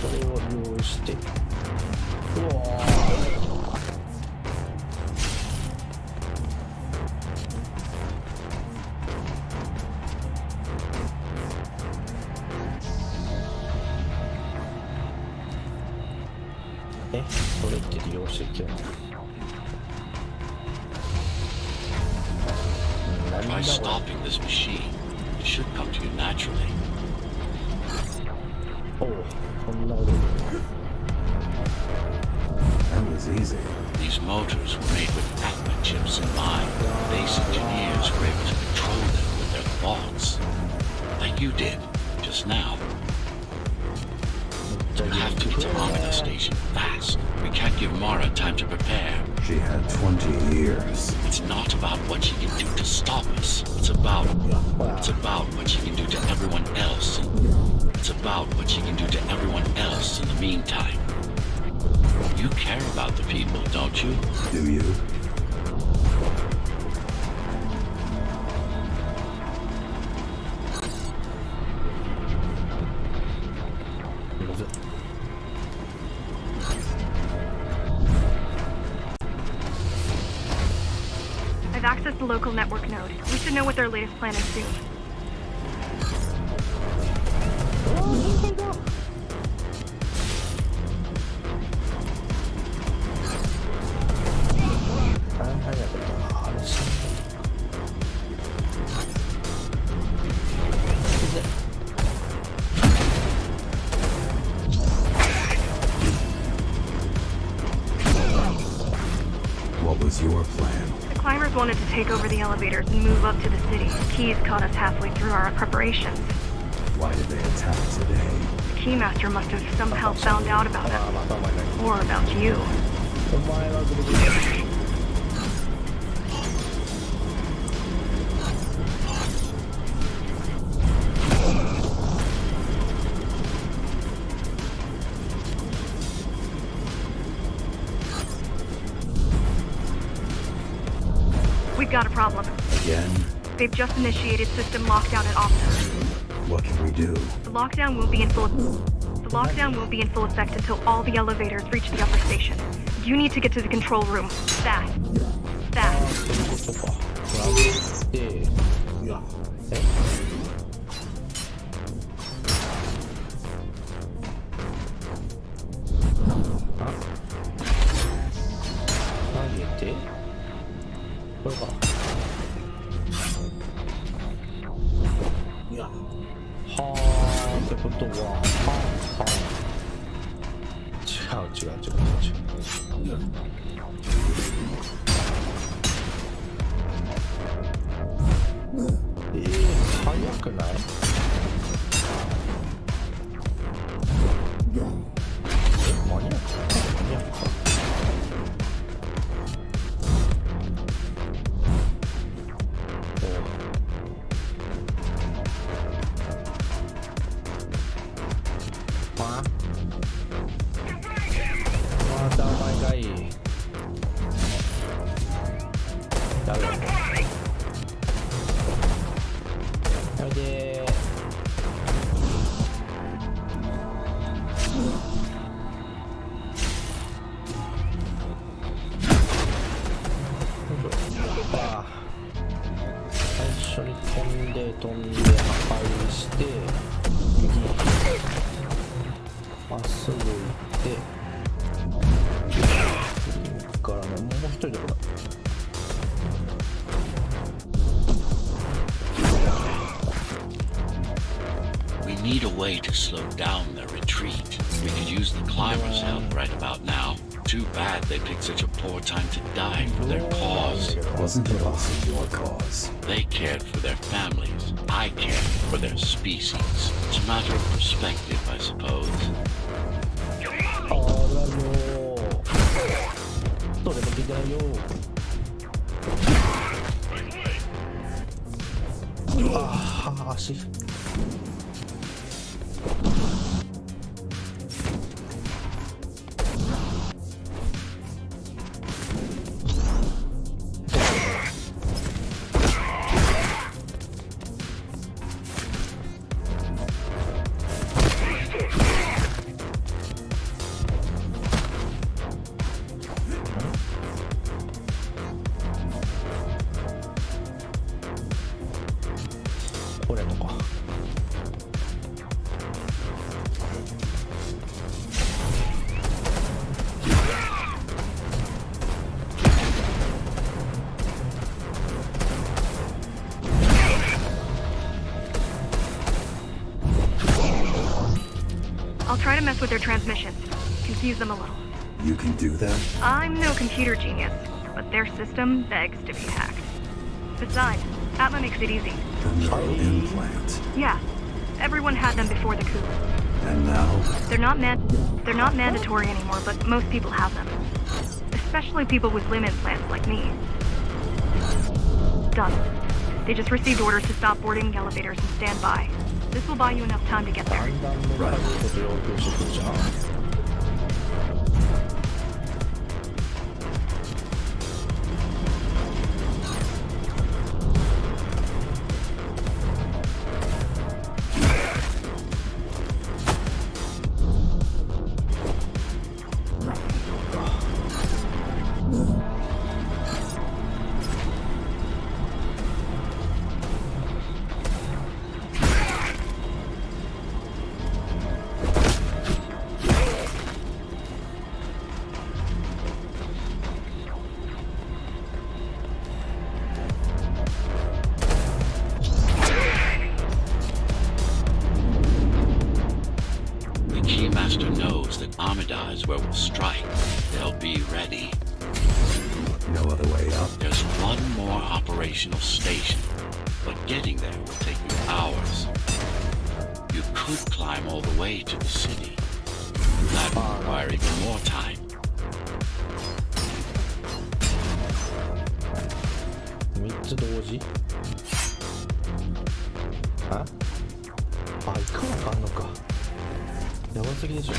それを用意して。うわー。それって利用していけるの？ By stopping this machine, it should come to you naturally. おう、こんなこと。 That was easy. These motors were made with Atma chips in mind. Base engineers were able to control them with their thoughts. Like you did, just now. You have to get to Amina Station fast. We can't give Mara time to prepare. She had 20 years. It's not about what she can do to stop us. It's about what she can do to everyone else. It's about what she can do to everyone else in the meantime. You care about the people, don't you? Do you? I've accessed the local network node. We should know what their latest plan is soon. was your plan? The climbers wanted to take over the elevators and move up to the city. Keys caught us halfway through our preparations. Why did they attack today? The Keymaster must have somehow found out about ああ it. またお前が Or about you. お前はぐるぐる We've got a problem. Again? They've just initiated system lockdown at Optus. What can we do? The lockdown won't be in full effect until all the elevators reach the upper station. You need to get to the control room. Fast. ああ Fast. そういうことか殴ってえあ投げてこれかはあってことははあ違う早くない間に合うかまたお前がいいダメだそれで最初に飛んで破壊して右まっすぐ行ってからねもう一人どこだWe need a way to slow down their retreat. We could use the climbers' help right about now. Too bad they picked such a poor time to die for their cause. Wasn't it also your cause? They cared for their families. I cared for their species. It's a matter of perspective, I suppose. あらよどれも聞いてないよああ足これとかI'll try to mess with their transmissions. Confuse them a little. You can do that? I'm no computer genius, but their system begs to be hacked. Besides, Atma makes it easy. The neural implant. Yeah, everyone had them before the coup. And now? They're not mandatory anymore, but most people have them. Especially people with limb implants like me. Done. They just received orders to stop boarding the elevators and stand by. This will buy you enough time to get だ there. んだんメカニックと要求してくるじゃん Keymaster knows that Amida is where we'll strike. They'll be ready. No other way up. There's one more operational station, but getting there will take you hours. You could climb all the way to the city. That would require even more time. 3つ同時？あ、行かなあかんのか。やばすぎでしょ。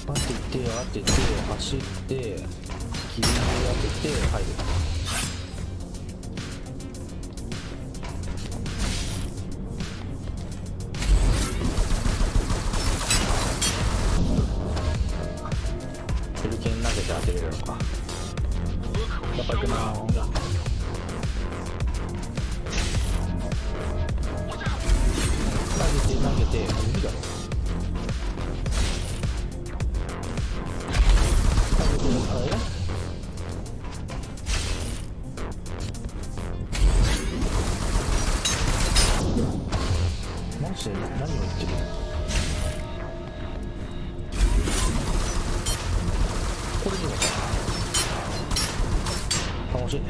当てて当てて走って切り目当てて入る。手裏剣投げて当てれるのか。やっぱ行くな。投げて無理だろ。マジで何を言ってる？これでいいのか。楽しいね。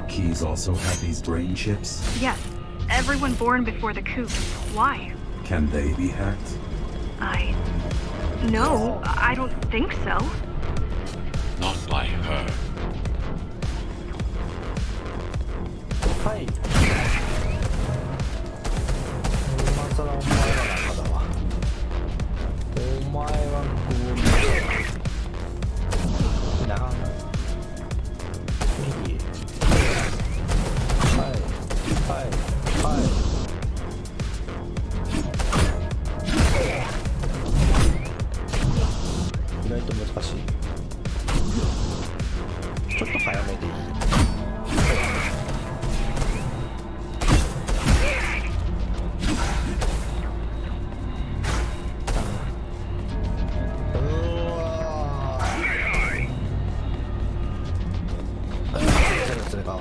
Keys also have these brain chips. Yes, everyone born before the coup. Why? Can they be hacked? No, I don't think so. Not by her. はい。今更お前らなんかだわ。お前は合理だ。なん。右。はいはいはい。意外と難しい。ちょっと早めでいい。それか。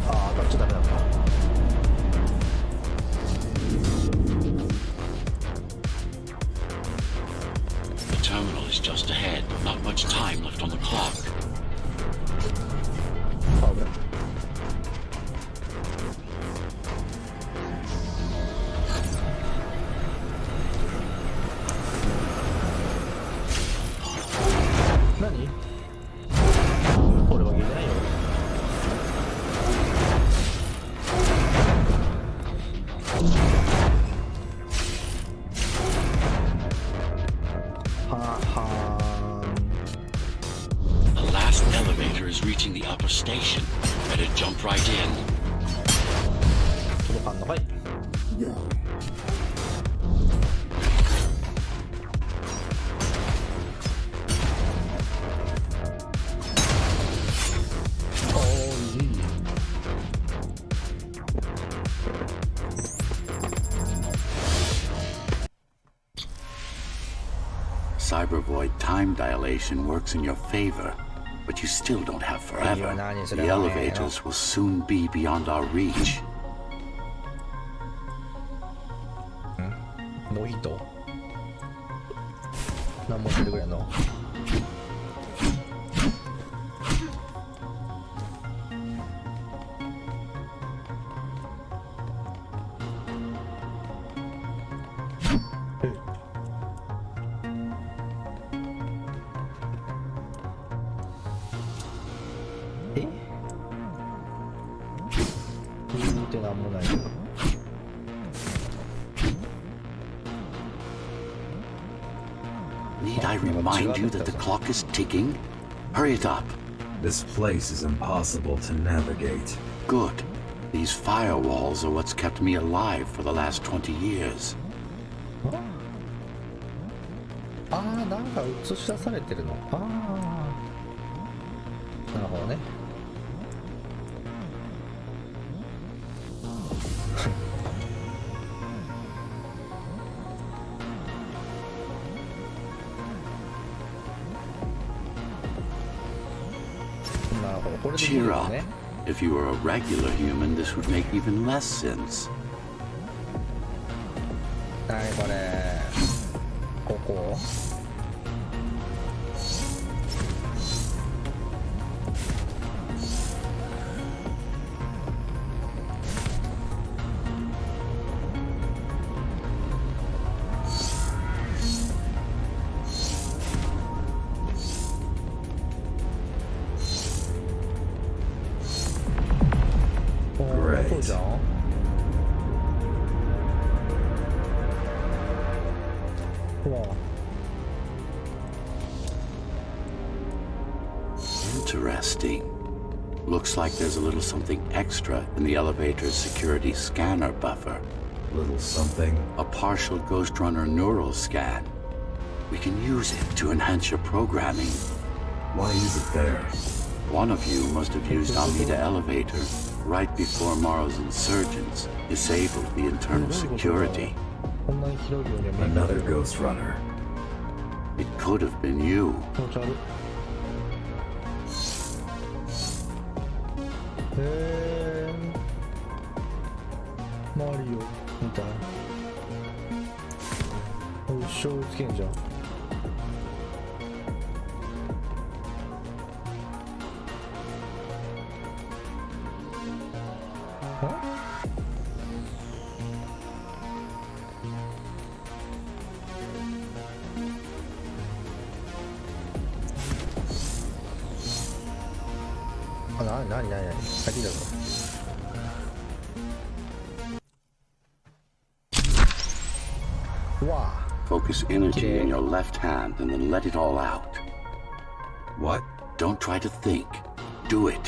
あ、こっちダメなんだ。The terminal is just ahead. Not much time left on the clock. あ、危ない。何？俺は聞いてないよ。The last elevator is reaching the upper station. Better jump right in. 届かんのかい。Cybervoid time dilation works in your favor, but you still don't have forever. The elevators will soon be beyond our reach. ノーヒット？何もしてくれんの？ってなんもない。 Need I remind you that the clock is ticking? Hurry it up. This place is impossible to navigate. Good. These firewalls are what's kept me alive for the last 20 years. ああ、なんか映し出されてるの。ああ、なるほどね。なるほど、これで見る Cheer の up. ね。 If you were a regular human, this would make even less sense. なにこれ。ここ。 Great. そうじゃん。うわ。 Interesting. Looks like there's a little something extra in the elevator's security scanner buffer. Little something. A partial Ghostrunner neural scan. We can use it to enhance your programming. Why is it there? One of you must have used Amida Elevator right before Morrow's insurgents disabled the internal security. こんなに広いようには見えない。 Another Ghostrunner. It could have been you. 気持ち悪い。へえ。マリオみたい。一生つけんじゃん。なに先だぞ。わあ。 Focus energy in your left hand and then let it all out. What? Don't try to think. Do it.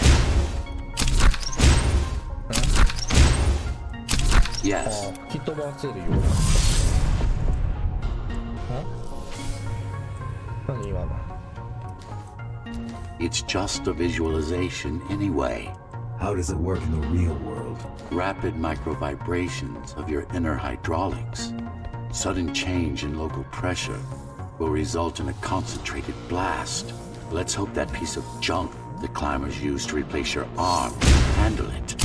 Yes. 吹き飛ばせるよ。何今の。 It's just a visualization anyway. How does it work in the real world? Rapid microvibrations of your inner hydraulics. Sudden change in local pressure will result in a concentrated blast. Let's hope that piece of junk the climbers use to replace your arm can handle it.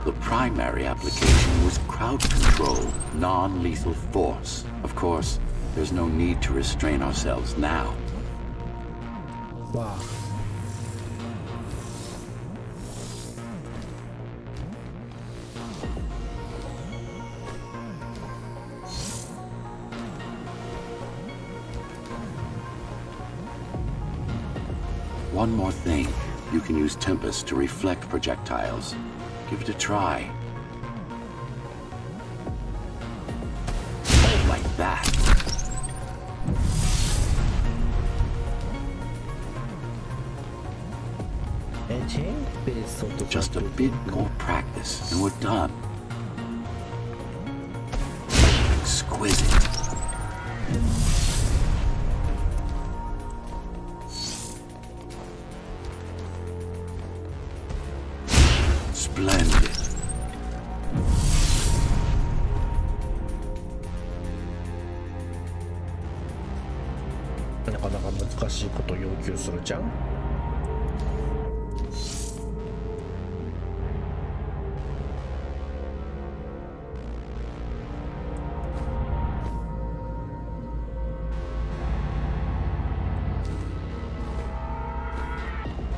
The primary application was crowd control, non-lethal force. Of course, there's no need to restrain ourselves now. Wow. One more thing. You can use Tempest to reflect projectiles. Give it a try. Like that. Just a bit more practice and we're done. Exquisite. Splendid. なかなか難しいことを要求するじゃん。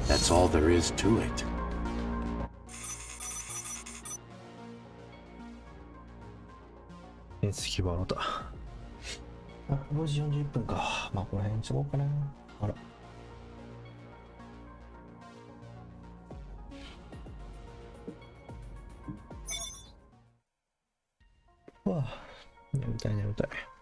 That's all there is to it.「次はあなた。あ、5時40分か。まあ、この辺にしとこうかな。あら。わあ、眠たい眠たい。